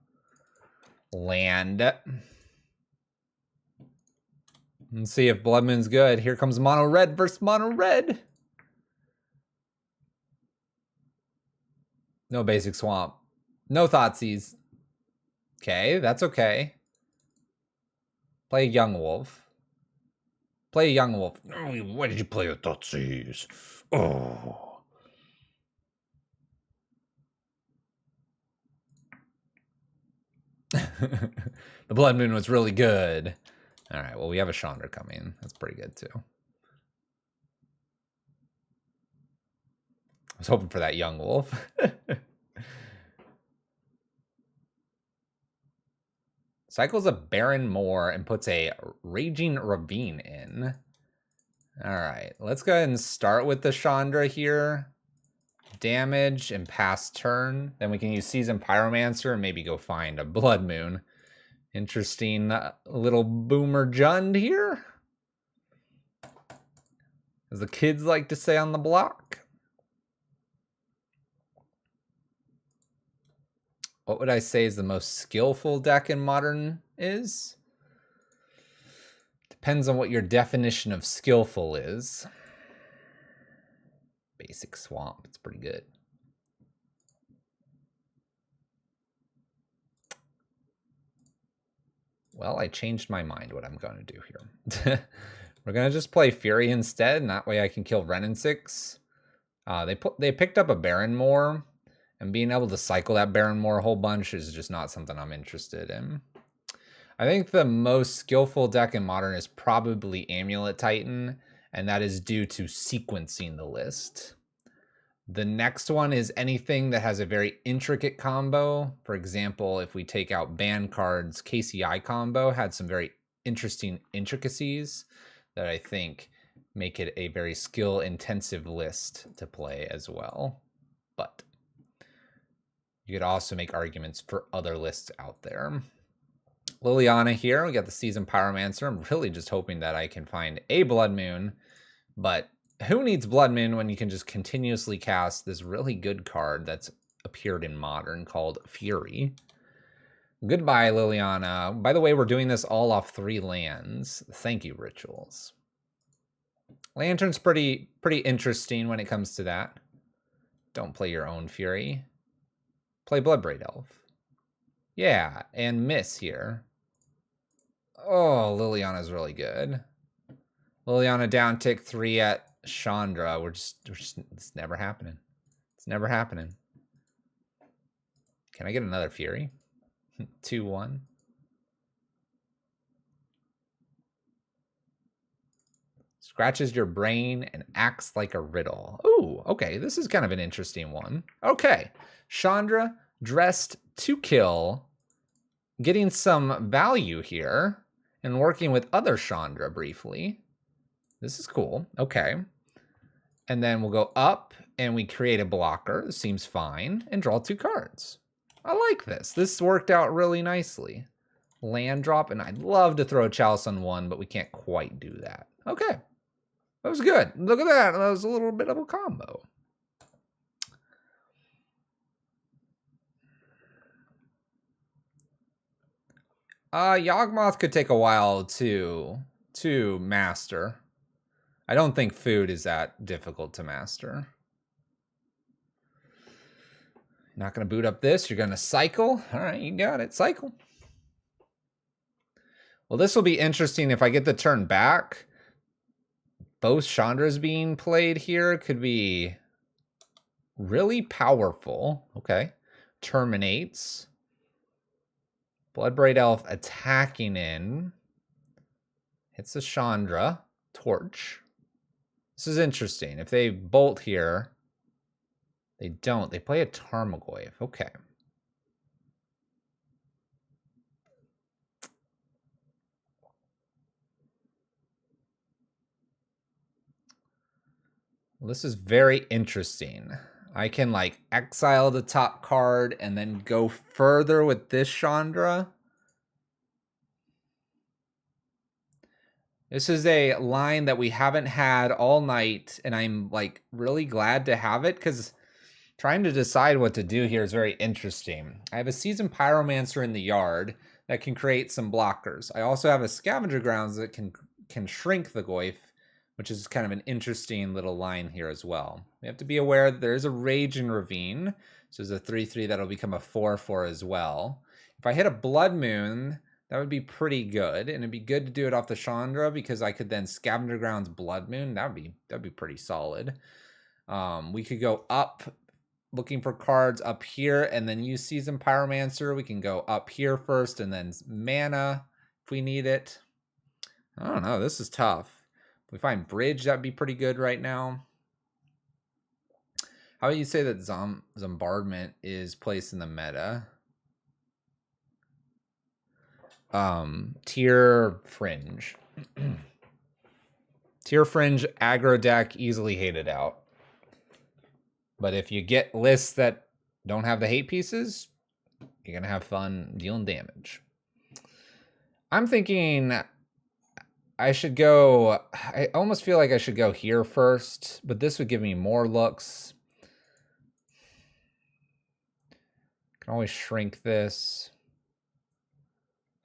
land. And see if Blood Moon's good. Here comes Mono Red versus Mono Red. No basic swamp. No Thoughtseize. Okay, that's okay. Play a Young Wolf. Play a Young Wolf. Why did you play a Thoughtseize? Oh. The Blood Moon was really good. All right, well, we have a Chandra coming. That's pretty good, too. I was hoping for that Young Wolf. Cycles a Baron Moor and puts a Raging Ravine in. All right, let's go ahead and start with the Chandra here. Damage and pass turn. Then we can use Seasoned Pyromancer and maybe go find a Blood Moon. Interesting little boomer Jund here, as the kids like to say on the block. What would I say is the most skillful deck in Modern is? Depends on what your definition of skillful is. Basic Swamp, it's pretty good. Well, I changed my mind what I'm going to do here. We're going to just play Fury instead, and that way I can kill Ren in 6. They picked up a Baron Moor, and being able to cycle that Baron Moor a whole bunch is just not something I'm interested in. I think the most skillful deck in Modern is probably Amulet Titan, and that is due to sequencing the list. The next one is anything that has a very intricate combo. For example, if we take out ban cards, KCI combo had some very interesting intricacies that I think make it a very skill-intensive list to play as well. But you could also make arguments for other lists out there. Liliana here, we got the Seasoned Pyromancer. I'm really just hoping that I can find a Blood Moon, but who needs Blood Moon when you can just continuously cast this really good card that's appeared in Modern called Fury? Goodbye, Liliana. By the way, we're doing this all off 3 lands. Thank you, Rituals. Lantern's pretty interesting when it comes to that. Don't play your own Fury. Play Bloodbraid Elf. Yeah, and miss here. Oh, Liliana's really good. Liliana down tick 3 at Chandra. We're just it's never happening. It's never happening. Can I get another Fury? 2-1. Scratches your brain and acts like a riddle. Ooh, okay. This is kind of an interesting one. Okay. Chandra dressed to kill. Getting some value here and working with other Chandra briefly. This is cool. Okay. And then we'll go up and we create a blocker. This seems fine. And draw 2 cards. I like this. This worked out really nicely. Land drop, and I'd love to throw a Chalice on 1, but we can't quite do that. Okay. That was good. Look at that. That was a little bit of a combo. Yawgmoth could take a while to master. I don't think food is that difficult to master. Not going to boot up this. You're going to cycle. All right, you got it. Cycle. Well, this will be interesting if I get the turn back. Both Chandras being played here could be Really powerful. Okay. Terminates. Bloodbraid Elf attacking in. Hits the Chandra. Torch. This is interesting. If they bolt here, they don't. They play a Tarmogoyf. Okay. Well, this is very interesting. I can like exile the top card and then go further with this Chandra. This is a line that we haven't had all night, and I'm like really glad to have it because trying to decide what to do here is very interesting. I have a Seasoned Pyromancer in the yard that can create some blockers. I also have a Scavenger Grounds that can shrink the Goyf, which is kind of an interesting little line here as well. We have to be aware that there is a Raging Ravine, so there's a 3/3 that'll become a 4/4 as well. If I hit a Blood Moon, that would be pretty good, and it'd be good to do it off the Chandra because I could then Scavenger Grounds Blood Moon. That'd be pretty solid. We could go up looking for cards up here and then use Seasoned Pyromancer. We can go up here first and then mana if we need it. I don't know. This is tough. If we find Bridge, that'd be pretty good right now. How would you say that Zombardment is placed in the meta? Tier Fringe. Tier Fringe aggro deck, easily hated out. But if you get lists that don't have the hate pieces, you're going to have fun dealing damage. I'm thinking I should go... I almost feel like I should go here first, but this would give me more looks. Can always shrink this.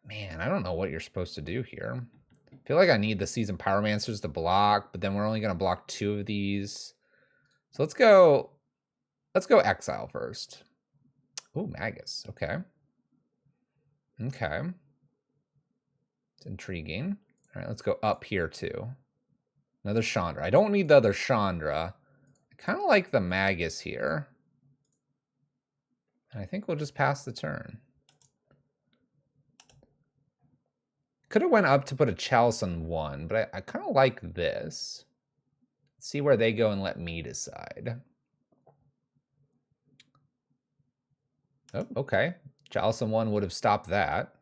Man, I don't know what you're supposed to do here. I feel like I need the Seasoned Pyromancers to block, but then we're only going to block 2 of these. So let's go Exile first. Oh, Magus. Okay. Okay. It's intriguing. All right, let's go up here too. Another Chandra. I don't need the other Chandra. I kind of like the Magus here. And I think we'll just pass the turn. Could have went up to put a Chalice on 1, but I kind of like this. See where they go and let me decide. Oh, okay. Chalice on 1 would have stopped that.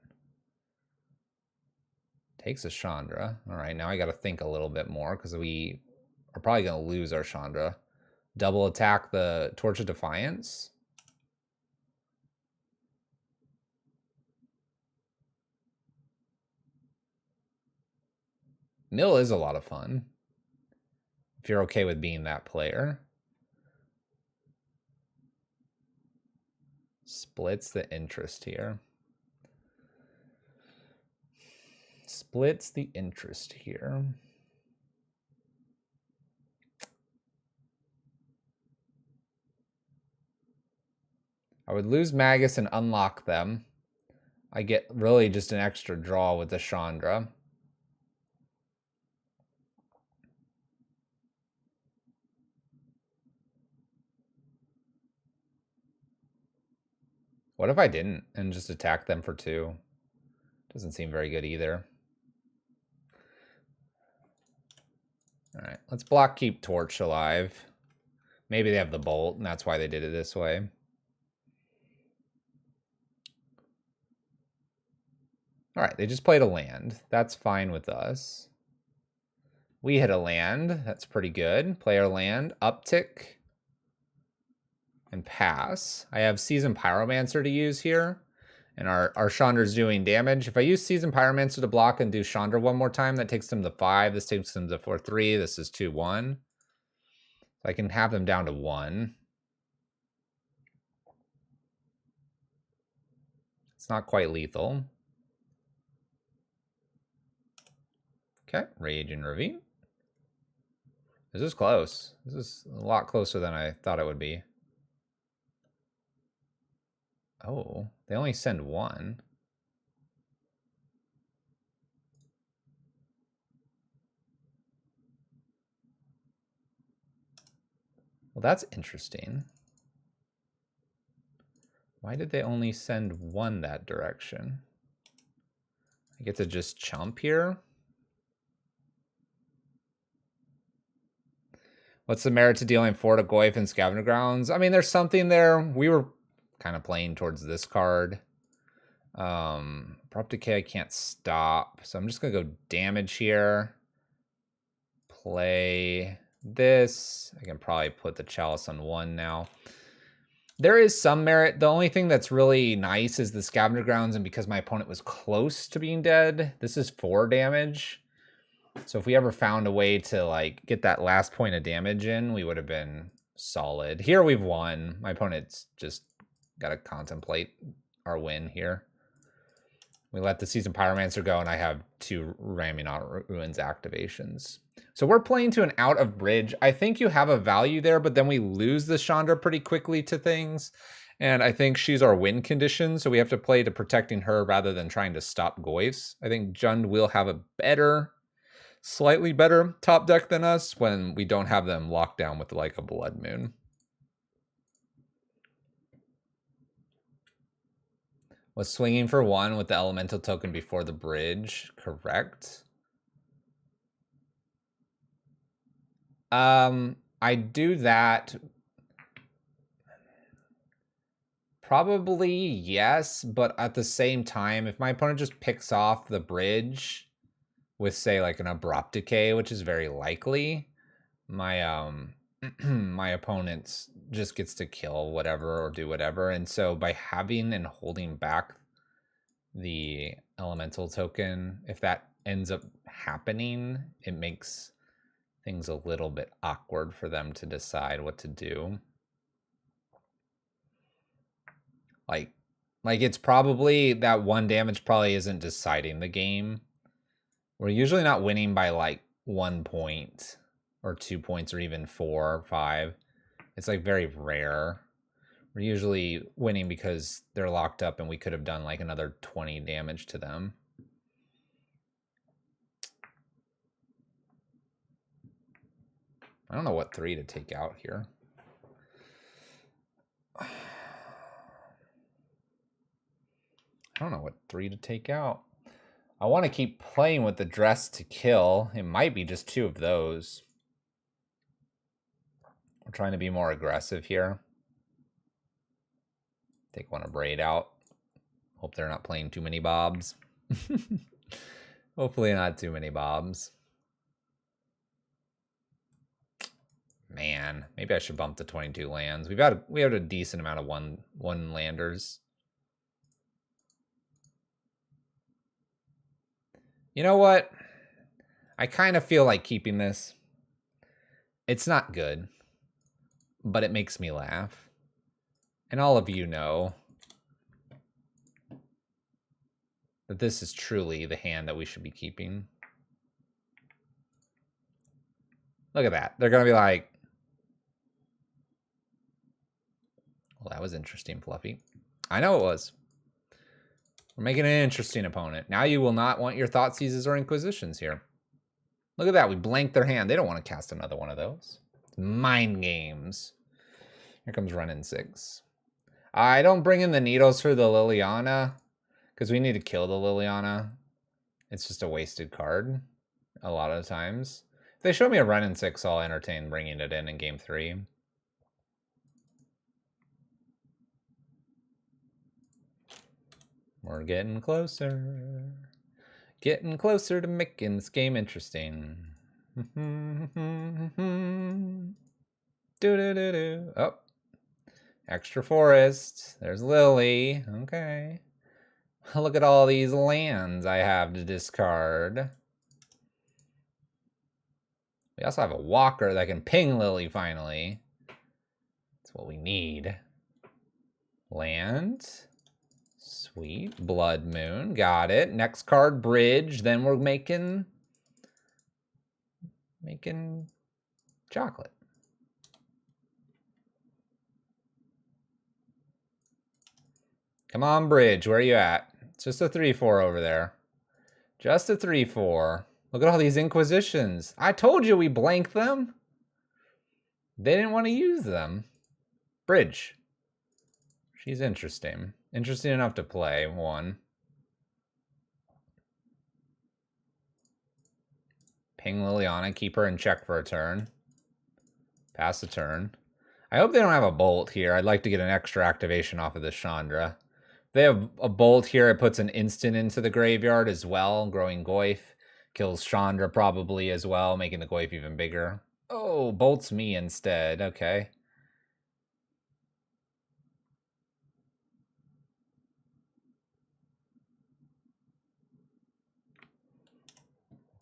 Takes a Chandra. All right, now I got to think a little bit more because we are probably going to lose our Chandra. Double attack the Torch of Defiance. Mill is a lot of fun. If you're okay with being that player. Splits the interest here. Splits the interest here. I would lose Magus and unlock them. I get really just an extra draw with the Chandra. What if I didn't and just attack them for 2? Doesn't seem very good either. All right, let's block keep Torch alive. Maybe they have the bolt, and that's why they did it this way. All right, they just played a land. That's fine with us. We hit a land. That's pretty good. Play our land. Uptick. And pass. I have Seasoned Pyromancer to use here. And our Chandra's doing damage. If I use Seasoned Pyromancer to block and do Chandra one more time, that takes them to 5. This takes them to 4/3. This is 2/1. So I can have them down to 1. It's not quite lethal. Okay, Rage and Ravine. This is close. This is a lot closer than I thought it would be. Oh, they only send 1. Well, that's interesting. Why did they only send one that direction? I get to just chump here. What's the merit to dealing 4 to Goyf and Scavenger Grounds? I mean, there's something there. We were kind of playing towards this card. Abrupt Decay I can't stop, so I'm just going to go damage here. Play this. I can probably put the Chalice on 1 now. There is some merit. The only thing that's really nice is the Scavenger Grounds, and because my opponent was close to being dead, this is 4 damage. So if we ever found a way to like get that last point of damage in, we would have been solid. Here we've won. My opponent's just got to contemplate our win here. We let the Seasoned Pyromancer go, and I have 2 Ramming Ruins activations. So we're playing to an out of bridge. I think you have a value there, but then we lose the Chandra pretty quickly to things. And I think she's our win condition, so we have to play to protecting her rather than trying to stop Goyfs. I think Jund will have a better, slightly better top deck than us when we don't have them locked down with like a Blood Moon. Was swinging for 1 with the elemental token before the bridge correct? I do that. Probably yes, but at the same time, if my opponent just picks off the bridge with, say, like an Abrupt Decay, which is very likely, my my opponent just gets to kill whatever or do whatever. And so by having and holding back the elemental token, if that ends up happening, it makes things a little bit awkward for them to decide what to do. Like it's probably that 1 damage probably isn't deciding the game. We're usually not winning by like 1 point or 2 points or even 4 or 5. It's like very rare. We're usually winning because they're locked up and we could have done like another 20 damage to them. I don't know what 3 to take out here. I don't know what 3 to take out. I want to keep playing with the Dress to Kill. It might be just 2 of those. We're trying to be more aggressive here. Take 1 of Braid out. Hope they're not playing too many Bobs. Hopefully not too many Bobs. Man, maybe I should bump to 22 lands. We have a decent amount of one landers. You know what? I kind of feel like keeping this. It's not good, but it makes me laugh. And all of you know that this is truly the hand that we should be keeping. Look at that. They're going to be like, well, that was interesting, Fluffy. I know it was. We're making an interesting opponent. Now you will not want your Thoughtseizes or Inquisitions here. Look at that. We blanked their hand. They don't want to cast another one of those. It's mind games. Here comes Running 6. I don't bring in the needles for the Liliana because we need to kill the Liliana. It's just a wasted card a lot of times. If they show me a Running 6, I'll entertain bringing it in game 3. We're getting closer. Getting closer to making this game interesting. Do-do-do-do. Oh. Extra forest. There's Lily. Okay. Look at all these lands I have to discard. We also have a walker that can ping Lily finally. That's what we need. Land. Sweet. Blood Moon. Got it. Next card, Bridge. Then we're making chocolate. Come on, Bridge. Where are you at? It's just a 3-4 over there. Just a 3-4. Look at all these Inquisitions. I told you we blanked them. They didn't want to use them. Bridge. She's interesting. Interesting enough to play, one. Ping Liliana, keep her in check for a turn. Pass a turn. I hope they don't have a bolt here. I'd like to get an extra activation off of this Chandra. If they have a bolt here, it puts an instant into the graveyard as well. Growing Goyf. Kills Chandra probably as well, making the Goyf even bigger. Oh, bolts me instead. Okay.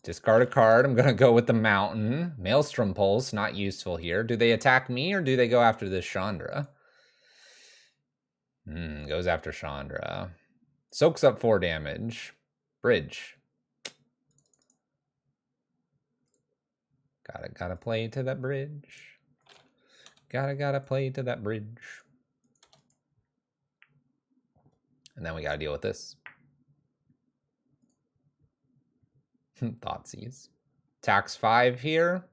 Discard a card. I'm going to go with the Mountain. Maelstrom Pulse, not useful here. Do they attack me or do they go after this Chandra? Goes after Chandra. Soaks up 4 damage. Bridge. Gotta play to that bridge. Gotta play to that bridge. And then we gotta deal with this. Thoughtseize. Tax 5 here.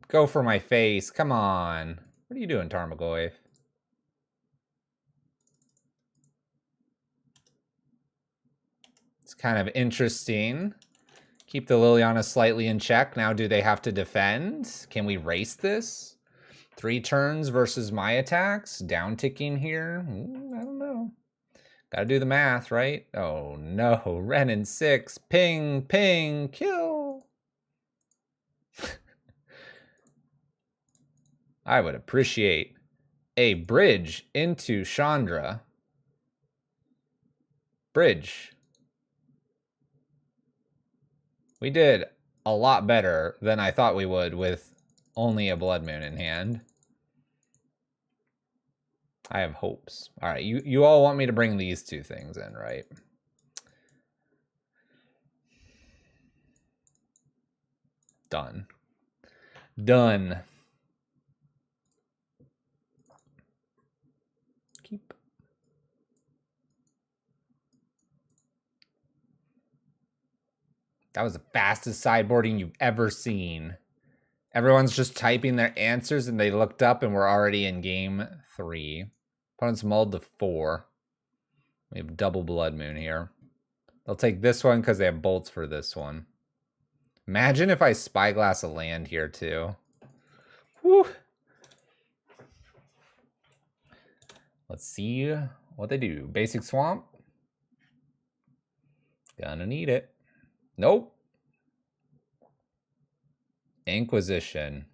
Go for my face. Come on. What are you doing, Tarmogoyf? It's kind of interesting. Keep the Liliana slightly in check. Now, do they have to defend? Can we race this? 3 turns versus my attacks. Down ticking here. I don't know. Gotta do the math, right? Oh no. Ren in 6. Ping, ping, kill. I would appreciate a bridge into Chandra. Bridge. We did a lot better than I thought we would with only a Blood Moon in hand. I have hopes. All right, you all want me to bring these 2 things in, right? Done. Done. Keep. That was the fastest sideboarding you've ever seen. Everyone's just typing their answers and they looked up and we're already in game 3. Opponent's mulled to 4. We have double Blood Moon here. They'll take this one because they have bolts for this one. Imagine if I Spyglass a land here too. Woo! Let's see what they do. Basic Swamp. Gonna need it. Nope. Inquisition.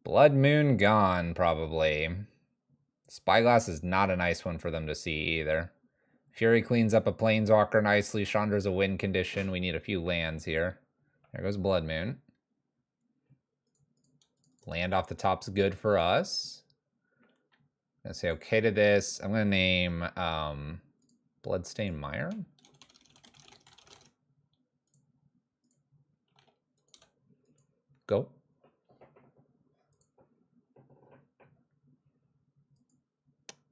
Blood Moon gone, probably. Spyglass is not a nice one for them to see either. Fury cleans up a Planeswalker nicely. Chandra's a win condition. We need a few lands here. There goes Blood Moon. Land off the top's good for us. I'm going to say okay to this. I'm going to name Bloodstained Mire. Go.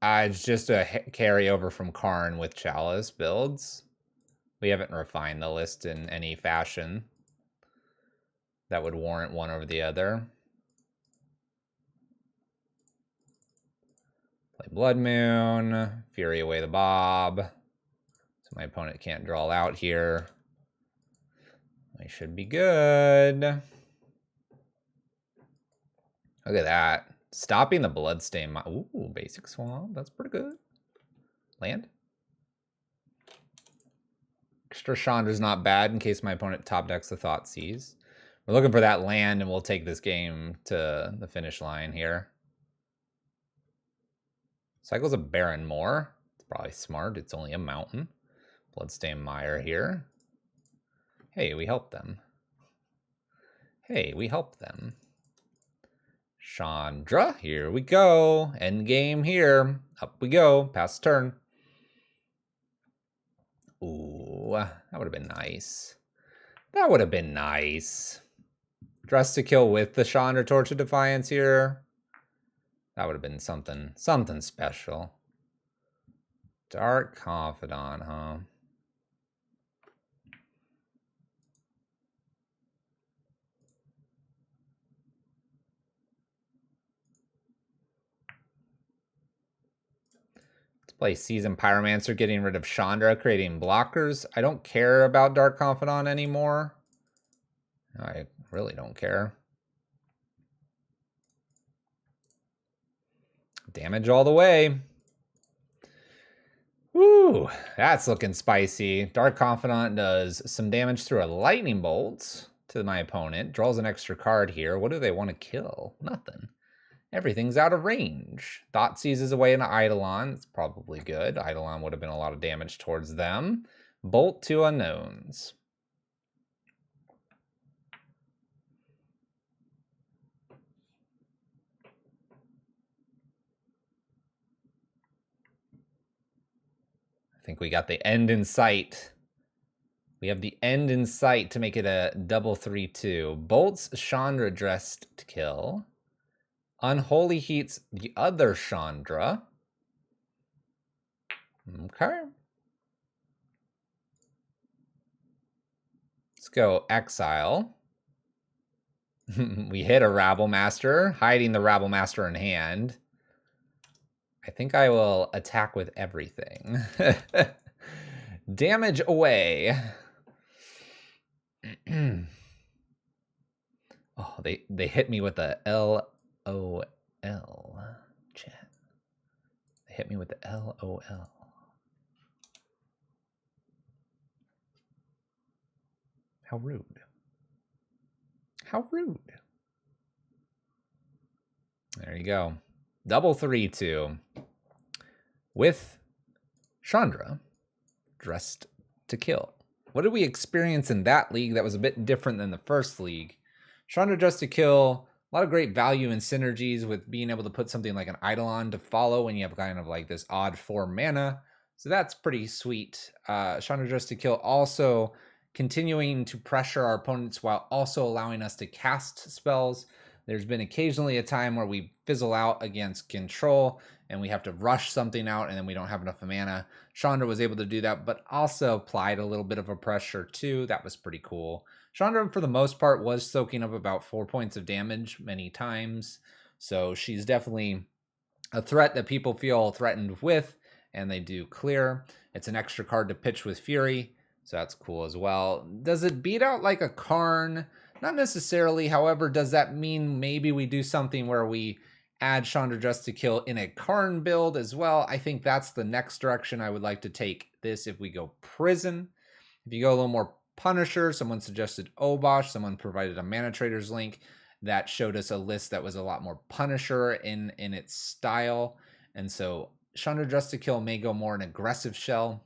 It's just a carryover from Karn with Chalice builds. We haven't refined the list in any fashion that would warrant one over the other. Play Blood Moon. Fury away the Bob. So my opponent can't draw out here. I should be good. Look at that. Stopping the Bloodstain. Ooh, Basic Swamp. That's pretty good. Land. Extra Chandra's not bad in case my opponent top decks the Thoughtseize. We're looking for that land, and we'll take this game to the finish line here. Cycles a Baron more. It's probably smart. It's only a mountain. Bloodstained Mire here. Hey, we helped them. Hey, we helped them. Chandra, here we go. End game here. Up we go. Pass turn. Ooh, that would have been nice. That would have been nice. Dress to kill with the Chandra Torch of Defiance here. That would have been something special. Dark Confidant, huh? Play Seasoned Pyromancer, getting rid of Chandra, creating blockers. I don't care about Dark Confidant anymore. I really don't care. Damage all the way. Woo, that's looking spicy. Dark Confidant does some damage through a lightning bolt to my opponent. Draws an extra card here. What do they want to kill? Nothing. Everything's out of range. Thought seizes away an Eidolon. It's probably good. Eidolon would have been a lot of damage towards them. Bolt to unknowns. I think we got the end in sight. We have the end in sight to make it a double 3/2. Bolts Chandra dressed to kill. Unholy Heats the other Chandra. Okay. Let's go Exile. We hit a Rabble Master, hiding the Rabble Master in hand. I think I will attack with everything. Damage away. Oh, they hit me with the LOL chat. They hit me with the LOL. How rude. How rude. There you go. Double 3/2 with Chandra dressed to kill. What did we experience in that league that was a bit different than the first league? Chandra dressed to kill, a lot of great value and synergies with being able to put something like an Eidolon to follow when you have kind of like this odd 4 mana. So that's pretty sweet. Chandra dressed to kill also continuing to pressure our opponents while also allowing us to cast spells. There's been occasionally a time where we fizzle out against control and we have to rush something out and then we don't have enough mana. Chandra was able to do that, but also applied a little bit of a pressure too. That was pretty cool. Chandra, for the most part, was soaking up about 4 points of damage many times. So she's definitely a threat that people feel threatened with, and they do clear. It's an extra card to pitch with Fury, so that's cool as well. Does it beat out like a Karn? Not necessarily. However, does that mean maybe we do something where we add Chandra dressed to kill in a Karn build as well? I think that's the next direction I would like to take this if we go Prison. If you go a little more Punisher, someone suggested Obosh. Someone provided a Mana Traders link that showed us a list that was a lot more Punisher in its style. And so Chandra dressed to kill may go more an aggressive shell.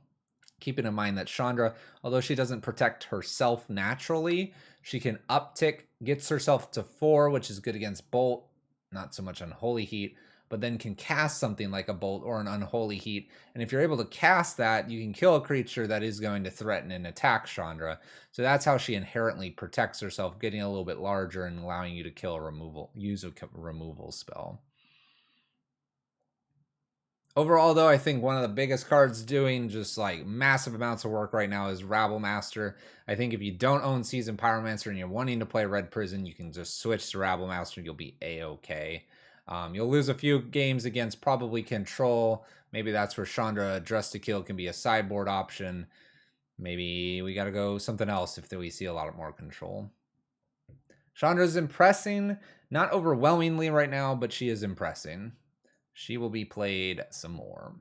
Keeping in mind that Chandra, although she doesn't protect herself naturally, she can uptick, gets herself to 4, which is good against Bolt, not so much Unholy Heat, but then can cast something like a Bolt or an Unholy Heat. And if you're able to cast that, you can kill a creature that is going to threaten and attack Chandra. So that's how she inherently protects herself, getting a little bit larger and allowing you to kill a removal, use a removal spell. Overall, though, I think one of the biggest cards doing just like massive amounts of work right now is Rabble Master. I think if you don't own Seasoned Pyromancer and you're wanting to play Red Prison, you can just switch to Rabble Master and you'll be A-okay. You'll lose a few games against probably Control. Maybe that's where Chandra dressed to kill can be a sideboard option. Maybe we got to go something else if we see a lot more Control. Chandra's impressing, not overwhelmingly right now, but she is impressing. She will be played some more.